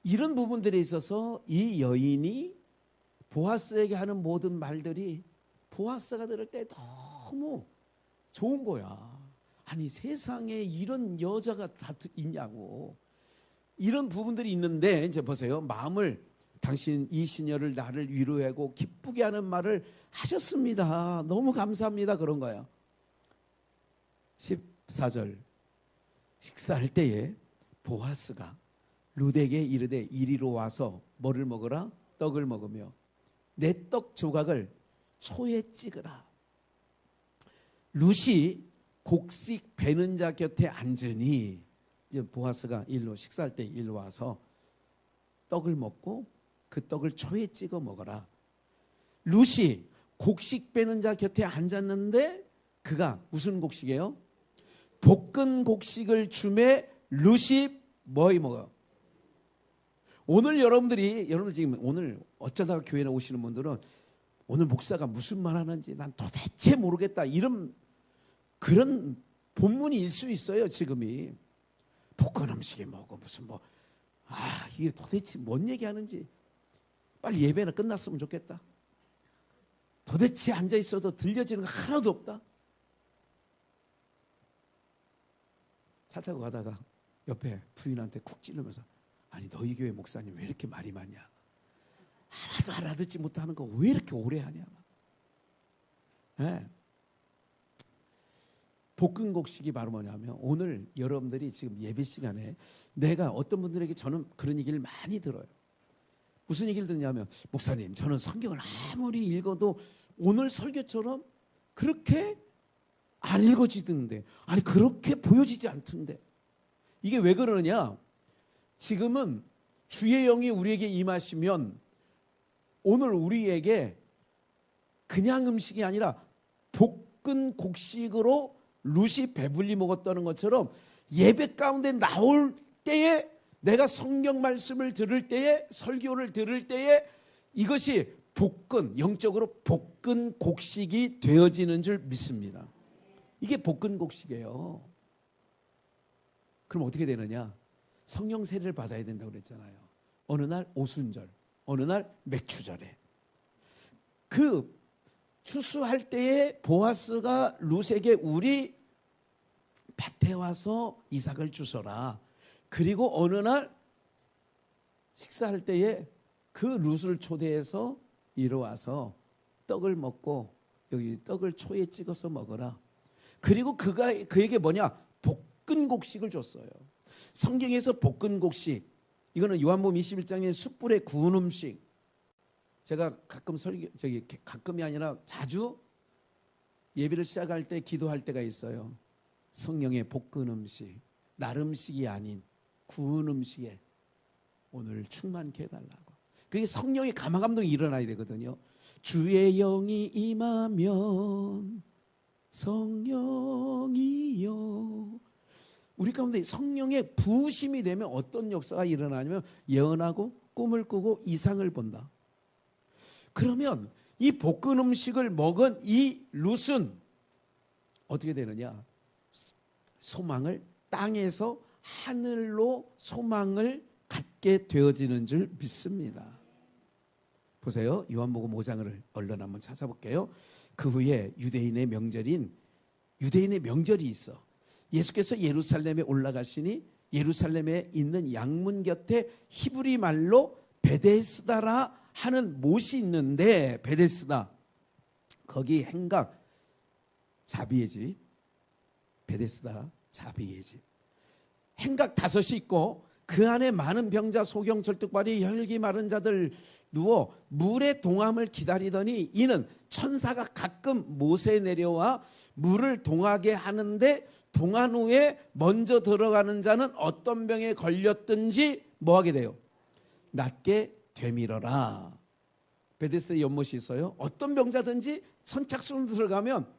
이런 부분들에 있어서 이 여인이 보아스에게 하는 모든 말들이 보아스가 들을 때 너무 좋은 거야. 아니 세상에 이런 여자가 다 있냐고. 이런 부분들이 있는데 이제 보세요. 마음을 당신 이 시녀를 나를 위로하고 기쁘게 하는 말을 하셨습니다. 너무 감사합니다. 그런 거야. 14절 식사할 때에 보아스가 룻에게 이르되 이리로 와서 뭐를 먹으라? 떡을 먹으며 내 떡 조각을 초에 찍으라. 룻이 곡식 베는 자 곁에 앉으니 이제 보아스가 일로 식사할 때 일로 와서 떡을 먹고 그 떡을 초에 찍어 먹어라. 룻이 곡식 베는 자 곁에 앉았는데 그가 무슨 곡식이에요? 볶은 곡식을 주매 룻이 뭐이 먹어요? 오늘 여러분 지금 오늘 어쩌다가 교회에 오시는 분들은 오늘 목사가 무슨 말 하는지 난 도대체 모르겠다 이런 그런 본문일 수 있어요. 지금이 볶은 음식이 뭐고 무슨 이게 도대체 뭔 얘기하는지 빨리 예배나 끝났으면 좋겠다. 도대체 앉아 있어도 들려지는 거 하나도 없다. 차 타고 가다가 옆에 부인한테 쿡 찌르면서 아니 너희 교회 목사님 왜 이렇게 말이 많냐? 하나도 알아듣지 못하는 거 왜 이렇게 오래 하냐? 네. 볶은 곡식이 바로 뭐냐면 오늘 여러분들이 지금 예배 시간에 내가 어떤 분들에게 저는 그런 얘기를 많이 들어요. 무슨 얘기를 듣냐면 목사님 저는 성경을 아무리 읽어도 오늘 설교처럼 그렇게 안 읽어지던데 아니 그렇게 보여지지 않던데 이게 왜 그러느냐? 지금은 주의 영이 우리에게 임하시면 오늘 우리에게 그냥 음식이 아니라 볶은 곡식으로 룻이 배불리 먹었다는 것처럼 예배 가운데 나올 때에 내가 성경 말씀을 들을 때에 설교를 들을 때에 이것이 영적으로 볶은 곡식이 되어지는 줄 믿습니다. 이게 볶은 곡식이에요. 그럼 어떻게 되느냐? 성령 세례를 받아야 된다고 그랬잖아요. 어느 날 오순절, 어느 날 맥추절에 그 추수할 때에 보아스가 룻에게 우리 밭에 와서 이삭을 주서라. 그리고 어느 날 식사할 때에 그 룻을 초대해서 이리 와서 떡을 먹고 여기 떡을 초에 찍어서 먹어라. 그리고 그에게 뭐냐? 볶은 곡식을 줬어요. 성경에서 볶은 곡식 이거는 요한복음 21장의 숯불에 구운 음식. 제가 가끔 가끔이 아니라 자주 예배를 시작할 때 기도할 때가 있어요. 성령의 볶은 음식, 날 음식이 아닌 구운 음식에 오늘 충만케 해달라고. 그게 성령의 감화감동이 일어나야 되거든요. 주의 영이 임하면 성령이여. 우리 가운데 성령의 부으심이 되면 어떤 역사가 일어나냐면 예언하고 꿈을 꾸고 이상을 본다. 그러면 이 볶은 음식을 먹은 이 룻은 어떻게 되느냐? 소망을 땅에서 하늘로 소망을 갖게 되어지는 줄 믿습니다. 보세요. 요한복음 5장을 얼른 한번 찾아볼게요. 그 후에 유대인의 명절이 있어. 예수께서 예루살렘에 올라가시니 예루살렘에 있는 양문 곁에 히브리 말로 베데스다라 하는 못이 있는데 베데스다 거기 행각 자비의 집 베데스다 자비의 집 행각 5이 있고 그 안에 많은 병자 소경 절뚝발이 혈기 마른 자들 누워 물의 동함을 기다리더니 이는 천사가 가끔 못에 내려와 물을 동하게 하는데 동한 후에 먼저 들어가는 자는 어떤 병에 걸렸든지 뭐하게 돼요? 낫게 되밀어라. 베데스다에 연못이 있어요. 어떤 병자든지 선착순으로 들어가면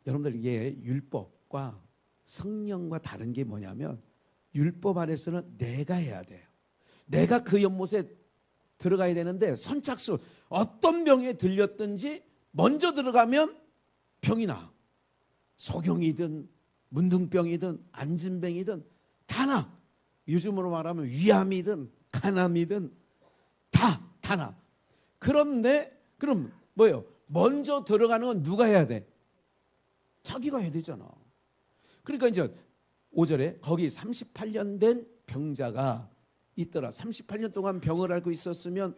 여러분들 이게 율법과 성령과 다른 게 뭐냐면 율법 안에서는 내가 해야 돼요. 내가 그 연못에 들어가야 되는데 선착순 어떤 병에 들렸든지 먼저 들어가면 병이 나. 소경이든 문둥병이든 안진병이든 다 나. 요즘으로 말하면 위암이든 간암이든 다 나. 그런데 그럼 뭐예요? 먼저 들어가는 건 누가 해야 돼? 자기가 해야 되잖아. 그러니까 이제 5절에 거기 38년 된 병자가 있더라. 38년 동안 병을 앓고 있었으면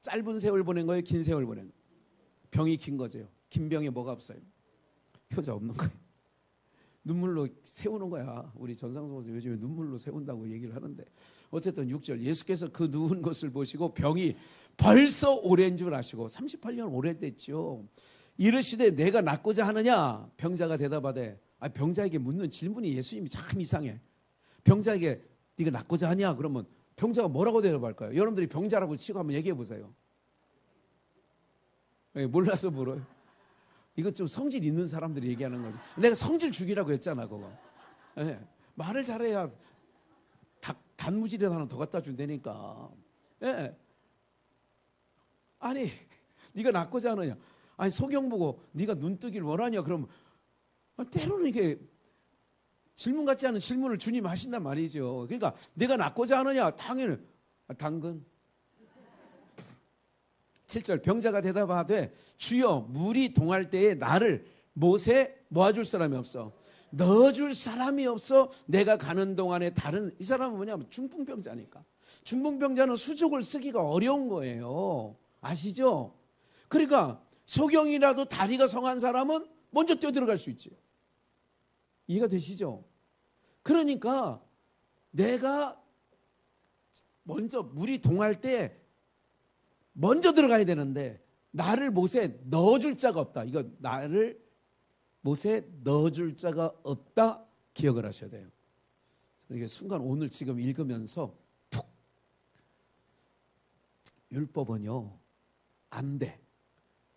짧은 세월 보낸 거예요? 긴 세월 보낸 거예요? 병이 긴 거죠. 긴 병에 뭐가 없어요? 효자 없는 거예요. 눈물로 세우는 거야. 우리 전상석에서 요즘에 눈물로 세운다고 얘기를 하는데, 어쨌든 6절, 예수께서 그 누운 것을 보시고 병이 벌써 오랜 줄 아시고, 38년 오래됐죠. 이르시되 내가 낫고자 하느냐? 병자가 대답하되, 병자에게 묻는 질문이 예수님이 참 이상해. 병자에게 네가 낫고자 하냐? 그러면 병자가 뭐라고 대답할까요? 여러분들이 병자라고 치고 한번 얘기해 보세요. 몰라서 물어요. 이거 좀 성질 있는 사람들이 얘기하는 거지. 내가 성질 죽이라고 했잖아, 그거. 네. 말을 잘해야 단무지라도 하나 더 갖다 준다니까. 네. 아니, 네가 낫고자 하느냐? 아니, 소경 보고 네가 눈뜨기를 원하냐? 그러면 때로는 이게 질문 같지 않은 질문을 주님 하신단 말이죠. 그러니까 내가 낫고자 하느냐? 당연히 당근. 7절, 병자가 대답하되 주여 물이 동할 때에 나를 못에 모아줄 사람이 없어, 넣어줄 사람이 없어. 내가 가는 동안에 다른, 이 사람은 뭐냐면 중풍병자니까. 중풍병자는 수족을 쓰기가 어려운 거예요. 아시죠? 그러니까 소경이라도 다리가 성한 사람은 먼저 뛰어들어갈 수 있지. 이해가 되시죠? 그러니까 내가 먼저 물이 동할 때 먼저 들어가야 되는데 나를 못에 넣어줄 자가 없다. 이거 나를 못에 넣어줄 자가 없다. 기억을 하셔야 돼요. 이게 순간 오늘 지금 읽으면서 툭, 율법은요 안 돼.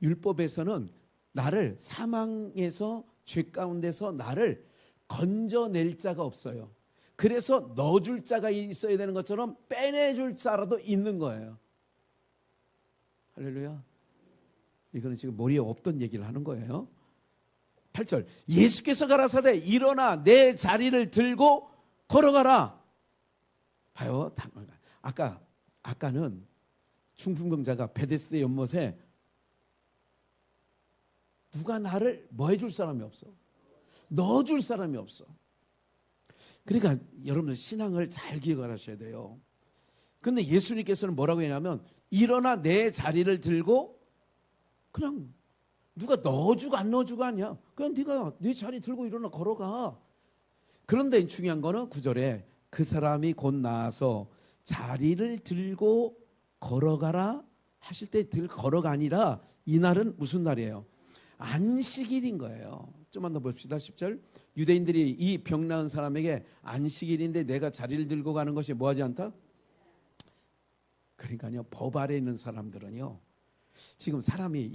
율법에서는 나를 사망에서, 죄 가운데서 나를 건져낼 자가 없어요. 그래서 넣어줄 자가 있어야 되는 것처럼 빼내줄 자라도 있는 거예요. 할렐루야. 이거는 지금 머리에 없던 얘기를 하는 거예요. 8절, 예수께서 가라사대 일어나 내 자리를 들고 걸어가라. 봐요. 아까는 중풍병자가 베데스다 연못에 누가 나를 뭐 해줄 사람이 없어, 넣어줄 사람이 없어. 그러니까 여러분들 신앙을 잘 기억을 하셔야 돼요. 그런데 예수님께서는 뭐라고 했냐면 일어나 내 자리를 들고, 그냥 누가 넣어주고 안 넣어주고 하냐, 그냥 네가 내 자리 들고 일어나 걸어가. 그런데 중요한 거는 9절에 그 사람이 곧 나와서 자리를 들고 걸어가라 하실 때 걸어가니라. 이날은 무슨 날이에요? 안식일인 거예요. 좀만 더 봅시다. 10절, 유대인들이 이 병 나은 사람에게 안식일인데 내가 자리를 들고 가는 것이 뭐하지 않다? 그러니까요, 법 아래 있는 사람들은요, 지금 이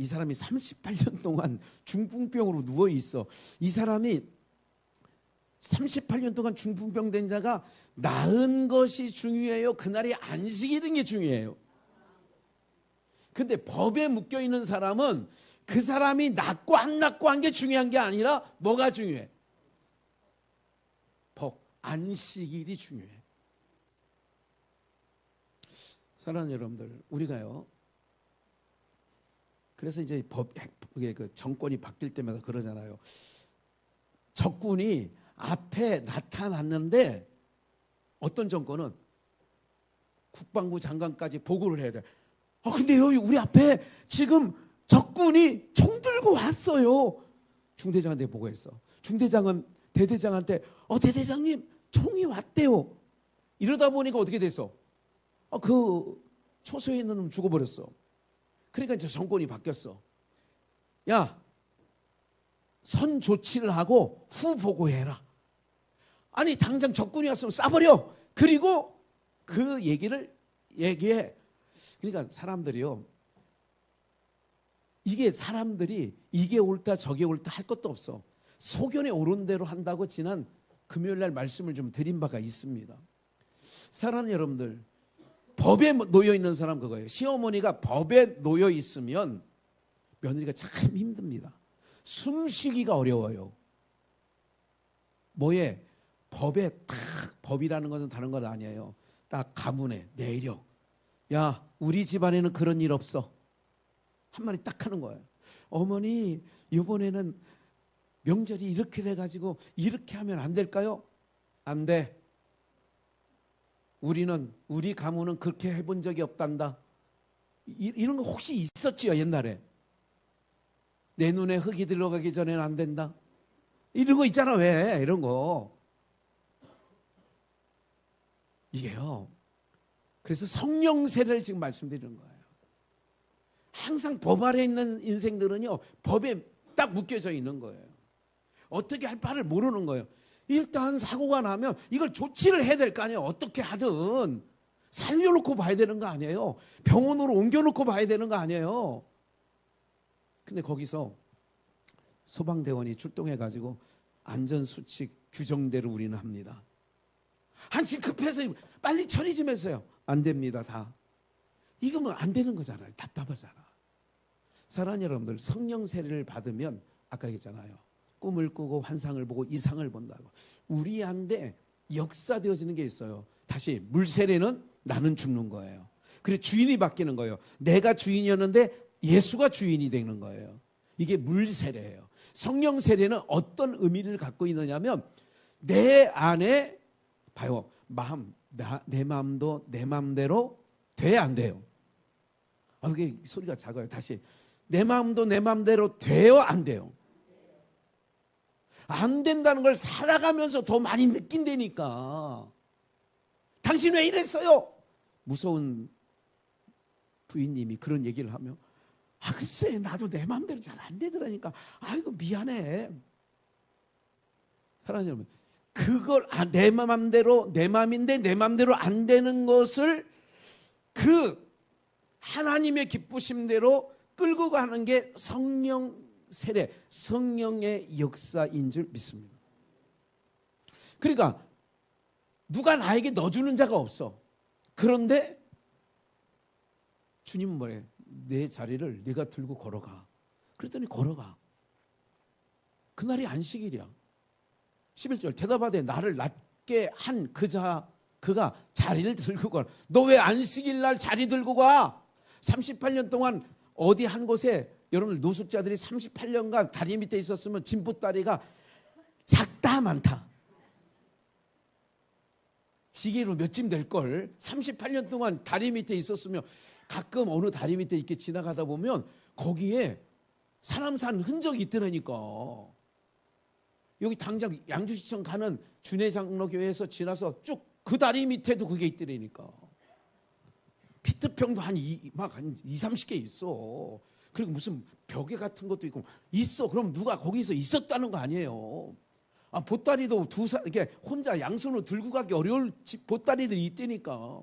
사람이 38년 동안 중풍병으로 누워 있어. 이 사람이 38년 동안 중풍병 된 자가 나은 것이 중요해요? 그날이 안식일인 게 중요해요? 근데 법에 묶여 있는 사람은 그 사람이 낫고 안 낫고 한 게 중요한 게 아니라 뭐가 중요해? 법, 안식일이 중요해. 사랑하는 여러분들, 우리가요, 그래서 이제 그 정권이 바뀔 때마다 그러잖아요. 적군이 앞에 나타났는데 어떤 정권은 국방부 장관까지 보고를 해야 돼. 근데 여기 우리 앞에 지금 적군이 총 들고 왔어요. 중대장한테 보고했어. 중대장은 대대장한테 대대장님 총이 왔대요. 이러다 보니까 어떻게 됐어? 그 초소에 있는 놈 죽어버렸어. 그러니까 이제 정권이 바뀌었어. 야, 선 조치를 하고 후 보고해라. 아니 당장 적군이 왔으면 쏴버려. 그리고 그 얘기를 얘기해. 그러니까 사람들이요, 사람들이 이게 옳다 저게 옳다 할 것도 없어. 소견에 오른 대로 한다고 지난 금요일 날 말씀을 좀 드린 바가 있습니다. 사랑하는 여러분들, 법에 놓여 있는 사람 그거예요. 시어머니가 법에 놓여 있으면 며느리가 참 힘듭니다. 숨쉬기가 어려워요. 뭐에? 법에 딱, 법이라는 것은 다른 건 아니에요. 딱 가문에 내려. 야, 우리 집안에는 그런 일 없어. 한마디 딱 하는 거예요. 어머니, 이번에는 명절이 이렇게 돼가지고 이렇게 하면 안 될까요? 안 돼. 우리 가문은 그렇게 해본 적이 없단다. 이런 거 혹시 있었지요, 옛날에? 내 눈에 흙이 들어가기 전에는 안 된다. 이런 거 있잖아. 왜 이런 거? 이게요, 그래서 성령 세례를 지금 말씀드리는 거예요. 항상 법 아래 있는 인생들은요, 법에 딱 묶여져 있는 거예요. 어떻게 할 바를 모르는 거예요. 일단 사고가 나면 이걸 조치를 해야 될 거 아니에요. 어떻게 하든 살려놓고 봐야 되는 거 아니에요. 병원으로 옮겨놓고 봐야 되는 거 아니에요. 근데 거기서 소방대원이 출동해가지고 안전수칙 규정대로 우리는 합니다. 한층 급해서 빨리 처리 좀 했어요. 안 됩니다. 다. 이거면 안 되는 거잖아요. 답답하잖아. 사랑하는 여러분들, 성령 세례를 받으면 아까 얘기했잖아요. 꿈을 꾸고 환상을 보고 이상을 본다고. 우리한테 역사되어지는 게 있어요. 다시 물 세례는 나는 죽는 거예요. 그리고 주인이 바뀌는 거예요. 내가 주인이었는데 예수가 주인이 되는 거예요. 이게 물 세례예요. 성령 세례는 어떤 의미를 갖고 있느냐면 내 안에 봐요. 내 마음도 내 마음대로 돼 안 돼요? 이게 소리가 작아요. 다시 내 마음도 내 마음대로 돼요 안 돼요? 안 된다는 걸 살아가면서 더 많이 느낀다니까. 당신 왜 이랬어요? 무서운 부인님이 그런 얘기를 하면 글쎄 나도 내 마음대로 잘 안 되더라니까. 아이고 미안해. 사랑하는 여러분, 그걸 내 마음대로 내 마음인데 내 마음대로 안 되는 것을 그 하나님의 기쁘심대로 끌고 가는 게 성령 세례, 성령의 역사인 줄 믿습니다. 그러니까 누가 나에게 넣어주는 자가 없어. 그런데 주님은 뭐래? 내 자리를 네가 들고 걸어가. 그랬더니 걸어가. 그날이 안식일이야. 11절 대답하되 나를 낫게 한 그가 자리를 들고 가. 너 왜 안식일 날 자리 들고 가? 38년 동안 어디 한 곳에 여러분 노숙자들이 38년간 다리 밑에 있었으면 진보다리가 작다 많다. 지게로 몇쯤 될걸. 38년 동안 다리 밑에 있었으면 가끔 어느 다리 밑에 이렇게 지나가다 보면 거기에 사람 산 흔적이 있더라니까. 여기 당장 양주시청 가는 준회장로교회에서 지나서 쭉 그 다리 밑에도 그게 있더라니까. 피트병도 한 30개 있어. 그리고 무슨 벽에 같은 것도 있고 있어. 그럼 누가 거기서 있었다는 거 아니에요. 보따리도 이렇게 혼자 양손으로 들고 가기 어려울 보따리들이 있다니까.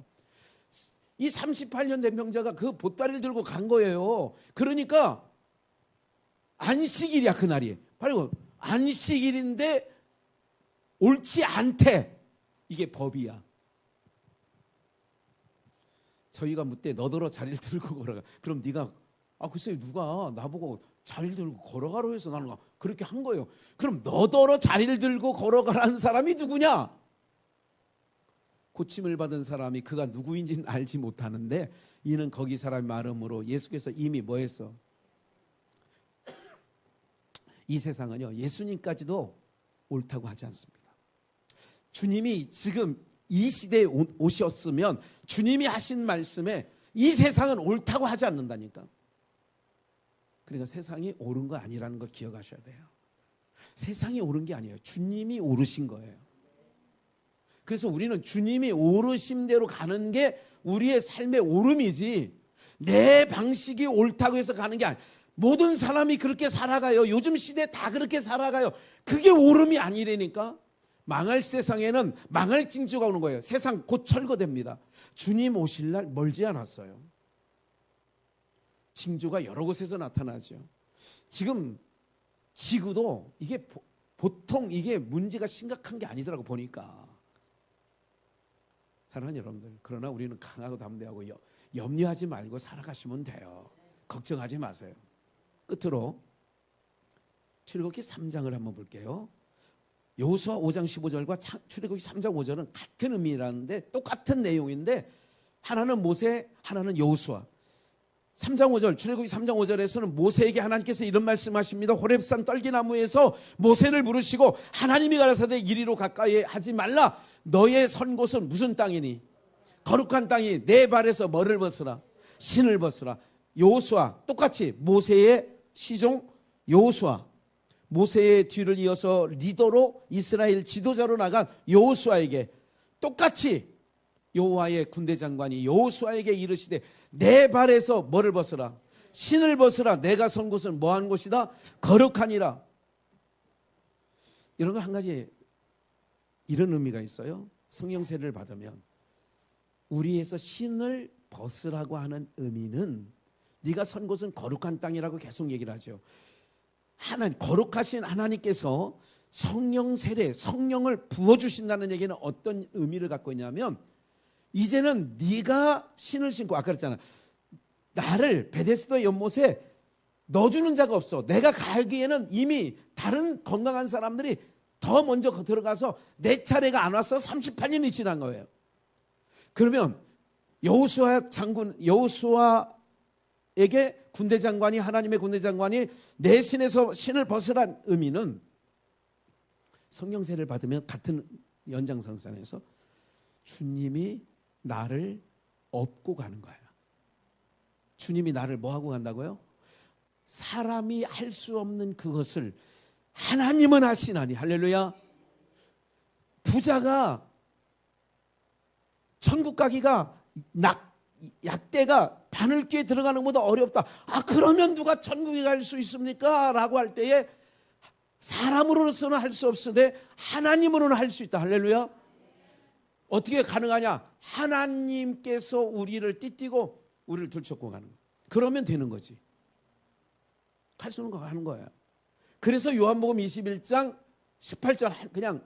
이 38년 된 병자가 그 보따리를 들고 간 거예요. 그러니까 안식일이야 그날이. 바로 안식일인데 옳지 않대. 이게 법이야. 저희가 묻되 너더러 자리를 들고 걸어가. 그럼 네가 글쎄 누가 나보고 자리를 들고 걸어가라고 해서 나는 그렇게 한 거예요. 그럼 너더러 자리를 들고 걸어가라는 사람이 누구냐? 고침을 받은 사람이 그가 누구인지는 알지 못하는데 이는 거기 사람의 말음으로 예수께서 이미 뭐 했어? 이 세상은요 예수님까지도 옳다고 하지 않습니다. 주님이 지금 이 시대에 오셨으면 주님이 하신 말씀에 이 세상은 옳다고 하지 않는다니까. 그러니까 세상이 옳은 거 아니라는 거 기억하셔야 돼요. 세상이 옳은 게 아니에요. 주님이 오르신 거예요. 그래서 우리는 주님이 오르심대로 가는 게 우리의 삶의 오름이지 내 방식이 옳다고 해서 가는 게 아니에요. 모든 사람이 그렇게 살아가요. 요즘 시대 다 그렇게 살아가요. 그게 오름이 아니라니까. 망할 세상에는 망할 징조가 오는 거예요. 세상 곧 철거됩니다. 주님 오실 날 멀지 않았어요. 징조가 여러 곳에서 나타나죠. 지금 지구도 이게 보통 이게 문제가 심각한 게 아니더라고 보니까. 사랑하는 여러분들, 그러나 우리는 강하고 담대하고 염려하지 말고 살아가시면 돼요. 걱정하지 마세요. 끝으로 출애굽기 3장을 한번 볼게요. 여호수아 5장 15절과 출애굽기 3장 5절은 같은 의미라는데 똑같은 내용인데 하나는 모세, 하나는 여호수아. 3장 5절, 출애굽기 3장 5절에서는 모세에게 하나님께서 이런 말씀하십니다. 호렙산 떨기나무에서 모세를 부르시고 하나님이 가라사대 이리로 가까이 하지 말라. 너의 선 곳은 무슨 땅이니? 거룩한 땅이 내 발에서 뭐를 벗으라? 신을 벗으라. 여호수아 똑같이 모세의 시종 여호수아, 모세의 뒤를 이어서 리더로 이스라엘 지도자로 나간 여호수아에게 똑같이 여호와의 군대 장관이 여호수아에게 이르시되 내 발에서 뭐를 벗으라? 신을 벗으라. 내가 선 곳은 뭐한 곳이다? 거룩하니라. 이런 거 한 가지 이런 의미가 있어요. 성령 세례를 받으면 우리에서 신을 벗으라고 하는 의미는 네가 선 곳은 거룩한 땅이라고 계속 얘기를 하죠. 하나님, 거룩하신 하나님께서 성령 세례, 성령을 부어주신다는 얘기는 어떤 의미를 갖고 있냐면 이제는 네가 신을 신고, 아까 그랬잖아, 나를 베데스다 연못에 넣어주는 자가 없어. 내가 가기에는 이미 다른 건강한 사람들이 더 먼저 들어가서 내 차례가 안 와서 38년이 지난 거예요. 그러면 여호수아 장군, 여호수아에게 군대 장관이, 하나님의 군대 장관이 내 신에서 신을 벗으란 의미는 성령 세례를 받으면 같은 연장선상에서 주님이 나를 업고 가는 거야. 주님이 나를 뭐 하고 간다고요? 사람이 할 수 없는 그것을 하나님은 하시나니. 할렐루야. 부자가 천국 가기가 약대가 바늘귀에 들어가는 것보다 어렵다. 아, 그러면 누가 천국에 갈 수 있습니까? 라고 할 때에 사람으로서는 할 수 없으되 하나님으로는 할 수 있다. 할렐루야. 어떻게 가능하냐? 하나님께서 우리를 띠띠고 우리를 들쳐고 가는 거예요. 그러면 되는 거지. 갈 수 있는 거 하는 거예요. 그래서 요한복음 21장 18절 그냥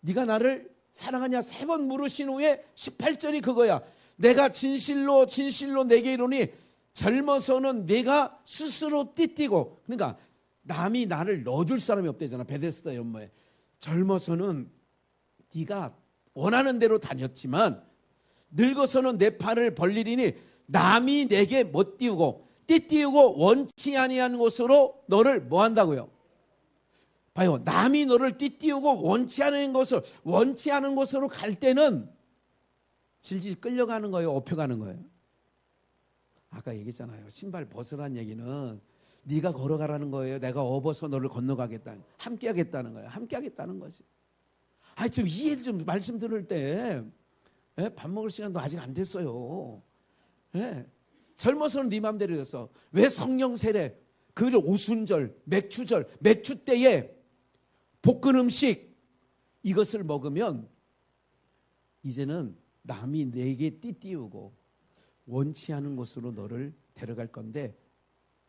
네가 나를 사랑하냐 3번 물으신 후에 18절이 그거야. 내가 진실로 진실로 내게 이르노니 젊어서는 내가 스스로 띠띠고, 그러니까 남이 나를 넣어줄 사람이 없대잖아. 베데스다 연못에. 젊어서는 네가 원하는 대로 다녔지만 늙어서는 내 팔을 벌리리니 남이 내게 못 띄우고 띠띠우고 원치 아니한 곳으로 너를 뭐 한다고요? 봐요. 남이 너를 띠띠우고 원치 않은 곳으로 갈 때는 질질 끌려가는 거예요? 업혀가는 거예요? 아까 얘기했잖아요. 신발 벗으라는 얘기는 네가 걸어가라는 거예요? 내가 업어서 너를 건너가겠다, 함께 하겠다는 거예요? 함께 하겠다는 거지. 좀 이해 좀, 말씀 들을 때 밥 먹을 시간도 아직 안 됐어요. 젊어서는 네 맘대로 했어. 왜 성령 세례, 그 오순절, 맥추절, 맥추 때에 볶은 음식 이것을 먹으면 이제는 남이 내게 띠띠우고 원치 않은 곳으로 너를 데려갈 건데,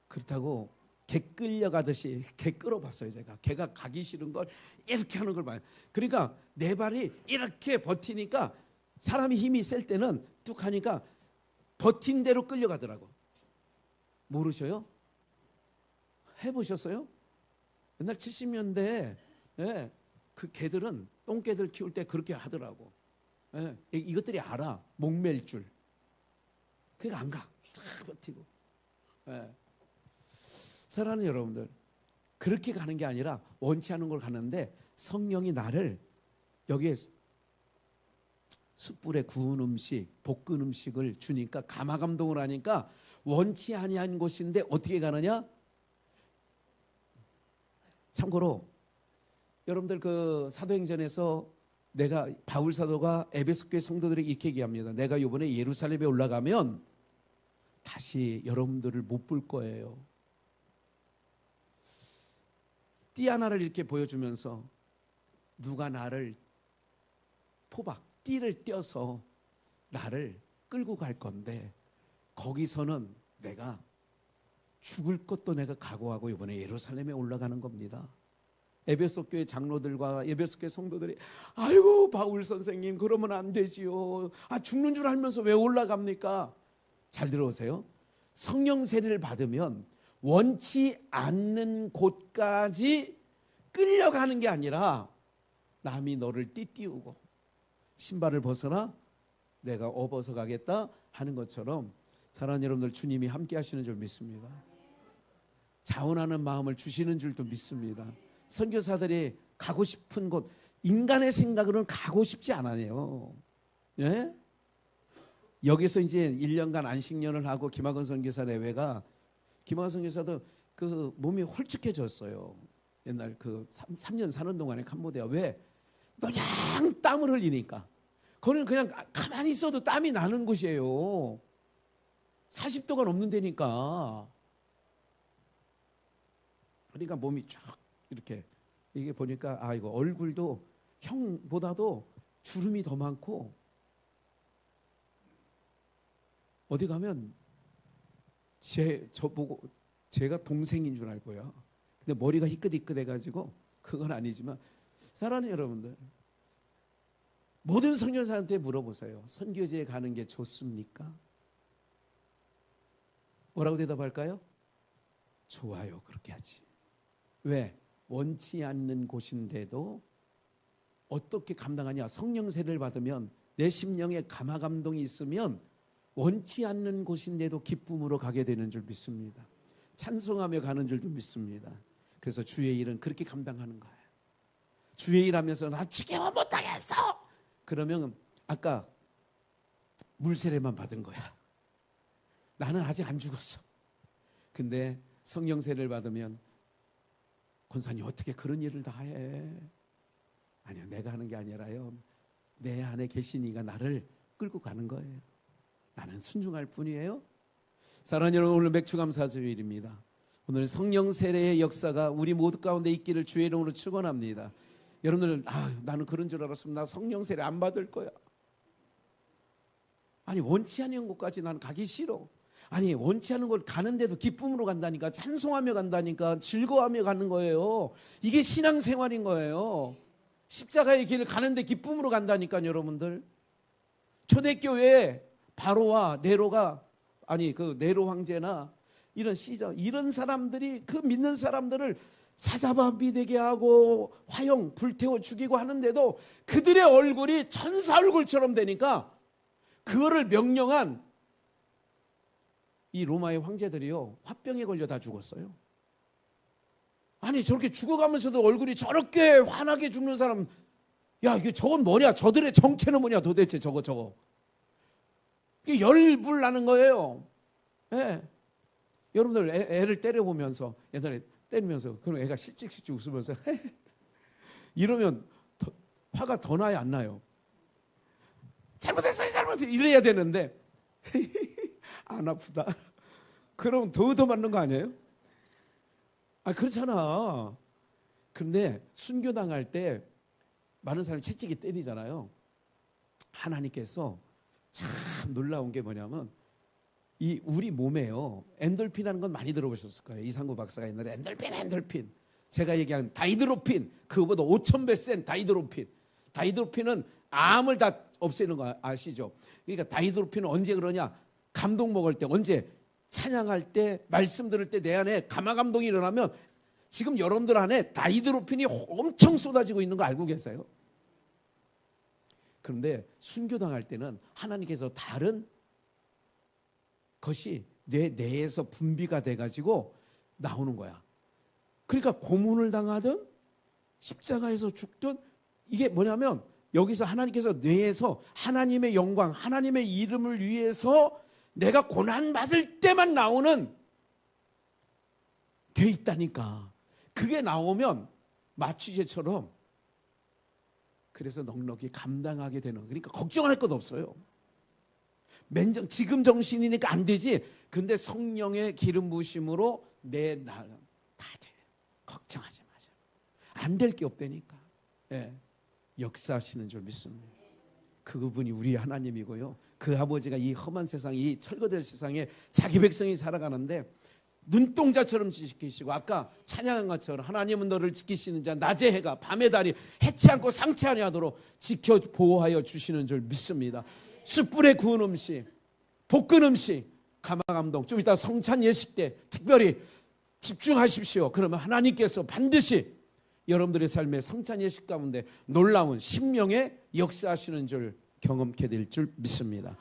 그렇다고 개 끌려가듯이 개 끌어봤어요. 제가 개가 가기 싫은 걸 이렇게 하는 걸 봐요. 그러니까 내 발이 이렇게 버티니까 사람이 힘이 셀 때는 뚝 하니까 버틴 대로 끌려가더라고. 모르셔요? 해보셨어요? 옛날 70년대에 그 개들은 똥개들 키울 때 그렇게 하더라고. 이것들이 알아. 목맬 줄. 그러니까 안 가. 탁 버티고. 사랑하는 여러분들, 그렇게 가는 게 아니라 원치 않은 걸 가는데 성령이 나를 여기에 숯불에 구운 음식, 볶은 음식을 주니까 감화감동을 하니까 원치 아니한 곳인데 어떻게 가느냐? 참고로 여러분들 그 사도행전에서 내가 바울 사도가 에베소 교회 성도들에게 이렇게 얘기합니다. 내가 이번에 예루살렘에 올라가면 다시 여러분들을 못 볼 거예요. 띠 하나를 이렇게 보여주면서 누가 나를 띠를 떼어서 나를 끌고 갈 건데 거기서는 내가 죽을 것도 내가 각오하고 이번에 예루살렘에 올라가는 겁니다. 에베소 교회 장로들과 에베소 교회 성도들이 아이고 바울 선생님 그러면 안 되지요. 죽는 줄 알면서 왜 올라갑니까? 잘 들어오세요. 성령 세례를 받으면 원치 않는 곳까지 끌려가는 게 아니라 남이 너를 띠띠우고 신발을 벗어나 내가 업어서 가겠다 하는 것처럼, 사랑하는 여러분들, 주님이 함께 하시는 줄 믿습니다. 자원하는 마음을 주시는 줄도 믿습니다. 선교사들이 가고 싶은 곳, 인간의 생각으로는 가고 싶지 않아요. 여기서 이제 1년간 안식년을 하고 김학원 선교사 내외가, 김학원 선교사도 그 몸이 홀쭉해졌어요. 옛날 그 3년 사는 동안에 캄보디아. 왜? 그냥 땀을 흘리니까. 거기는 그냥 가만히 있어도 땀이 나는 곳이에요. 40도가 넘는 데니까. 그러니까 몸이 쫙 이렇게, 이게 보니까 아, 이거 얼굴도 형보다도 주름이 더 많고, 어디 가면 저보고 제가 동생인 줄 알 거야. 근데 머리가 희끗희끗해가지고, 그건 아니지만, 사랑하는 여러분들, 모든 선교사한테 물어보세요. 선교지에 가는 게 좋습니까? 뭐라고 대답할까요? 좋아요. 그렇게 하지. 왜? 원치 않는 곳인데도 어떻게 감당하냐? 성령 세례를 받으면, 내 심령에 감화 감동이 있으면 원치 않는 곳인데도 기쁨으로 가게 되는 줄 믿습니다. 찬송하며 가는 줄도 믿습니다. 그래서 주의 일은 그렇게 감당하는 거예요. 주의 일 하면서 나 지겨워 못하겠어, 그러면 아까 물세례만 받은 거야. 나는 아직 안 죽었어. 근데 성령 세례를 받으면, 권사님 어떻게 그런 일을 다 해? 아니요, 내가 하는 게 아니라요, 내 안에 계신 이가 나를 끌고 가는 거예요. 나는 순종할 뿐이에요. 사랑하는 여러분, 오늘 맥주감사주일입니다. 오늘 성령 세례의 역사가 우리 모두 가운데 있기를 주의 이름으로 축원합니다. 여러분들, 나는 그런 줄 알았으면 나 성령 세례 안 받을 거야. 아니, 원치 않은 곳까지 나는 가기 싫어. 아니, 원치 않은 곳 가는데도 기쁨으로 간다니까, 찬송하며 간다니까, 즐거워하며 가는 거예요. 이게 신앙생활인 거예요. 십자가의 길을 가는데 기쁨으로 간다니까요. 여러분들, 초대교회에 바로와 네로가, 아니 그 네로 황제나 이런 시저, 이런 사람들이 그 믿는 사람들을 사자바비 되게 하고 화형 불태워 죽이고 하는데도 그들의 얼굴이 천사 얼굴처럼 되니까, 그거를 명령한 이 로마의 황제들이요, 화병에 걸려 다 죽었어요. 아니, 저렇게 죽어가면서도 얼굴이 저렇게 환하게 죽는 사람, 야, 이게 저건 뭐냐? 저들의 정체는 뭐냐 도대체? 저거 이게 열불 나는 거예요. 예. 여러분들 애를 때려보면서, 옛날에 때리면서, 그럼 애가 실직실직 웃으면서 이러면 화가 더 나요, 안 나요? 잘못했어요, 이래야 되는데 안 아프다. 그럼 더 맞는 거 아니에요? 그렇잖아. 그런데 순교당할 때 많은 사람이 채찍이 때리잖아요. 하나님께서 참 놀라운 게 뭐냐면, 이 우리 몸에요, 엔돌핀이라는 건 많이 들어보셨을 거예요. 이상구 박사가 옛날에 엔돌핀, 제가 얘기한 다이드로핀, 그거보다 5,000배 센 다이드로핀. 다이드로핀은 암을 다 없애는 거 아시죠? 그러니까 다이드로핀은 언제 그러냐? 감동 먹을 때, 언제? 찬양할 때, 말씀 들을 때 내 안에 감화 감동이 일어나면, 지금 여러분들 안에 다이드로핀이 엄청 쏟아지고 있는 거 알고 계세요? 그런데 순교당할 때는 하나님께서 다른 것이 내 내에서 분비가 돼가지고 나오는 거야. 그러니까 고문을 당하든 십자가에서 죽든, 이게 뭐냐면, 여기서 하나님께서 뇌에서 하나님의 영광, 하나님의 이름을 위해서 내가 고난받을 때만 나오는 게 있다니까. 그게 나오면 마취제처럼, 그래서 넉넉히 감당하게 되는, 그러니까 걱정할 것 없어요. 지금 정신이니까 안 되지. 근데 성령의 기름 부으심으로 내 날은 다 돼. 걱정하지 마세요. 안 될 게 없다니까. 예. 역사하시는 줄 믿습니다. 그분이 우리 하나님이고요, 그 아버지가 이 험한 세상, 이 철거될 세상에 자기 백성이 살아가는데 눈동자처럼 지키시고, 아까 찬양한 것처럼 하나님은 너를 지키시는 자, 낮의 해가 밤의 달이 해치 않고 상치 아니하도록 지켜 보호하여 주시는 줄 믿습니다. 숯불에 구운 음식, 볶은 음식, 감화 감동, 좀 이따 성찬 예식 때 특별히 집중하십시오. 그러면 하나님께서 반드시 여러분들의 삶의 성찬 예식 가운데 놀라운 심령의 역사하시는 줄 경험케 될 줄 믿습니다.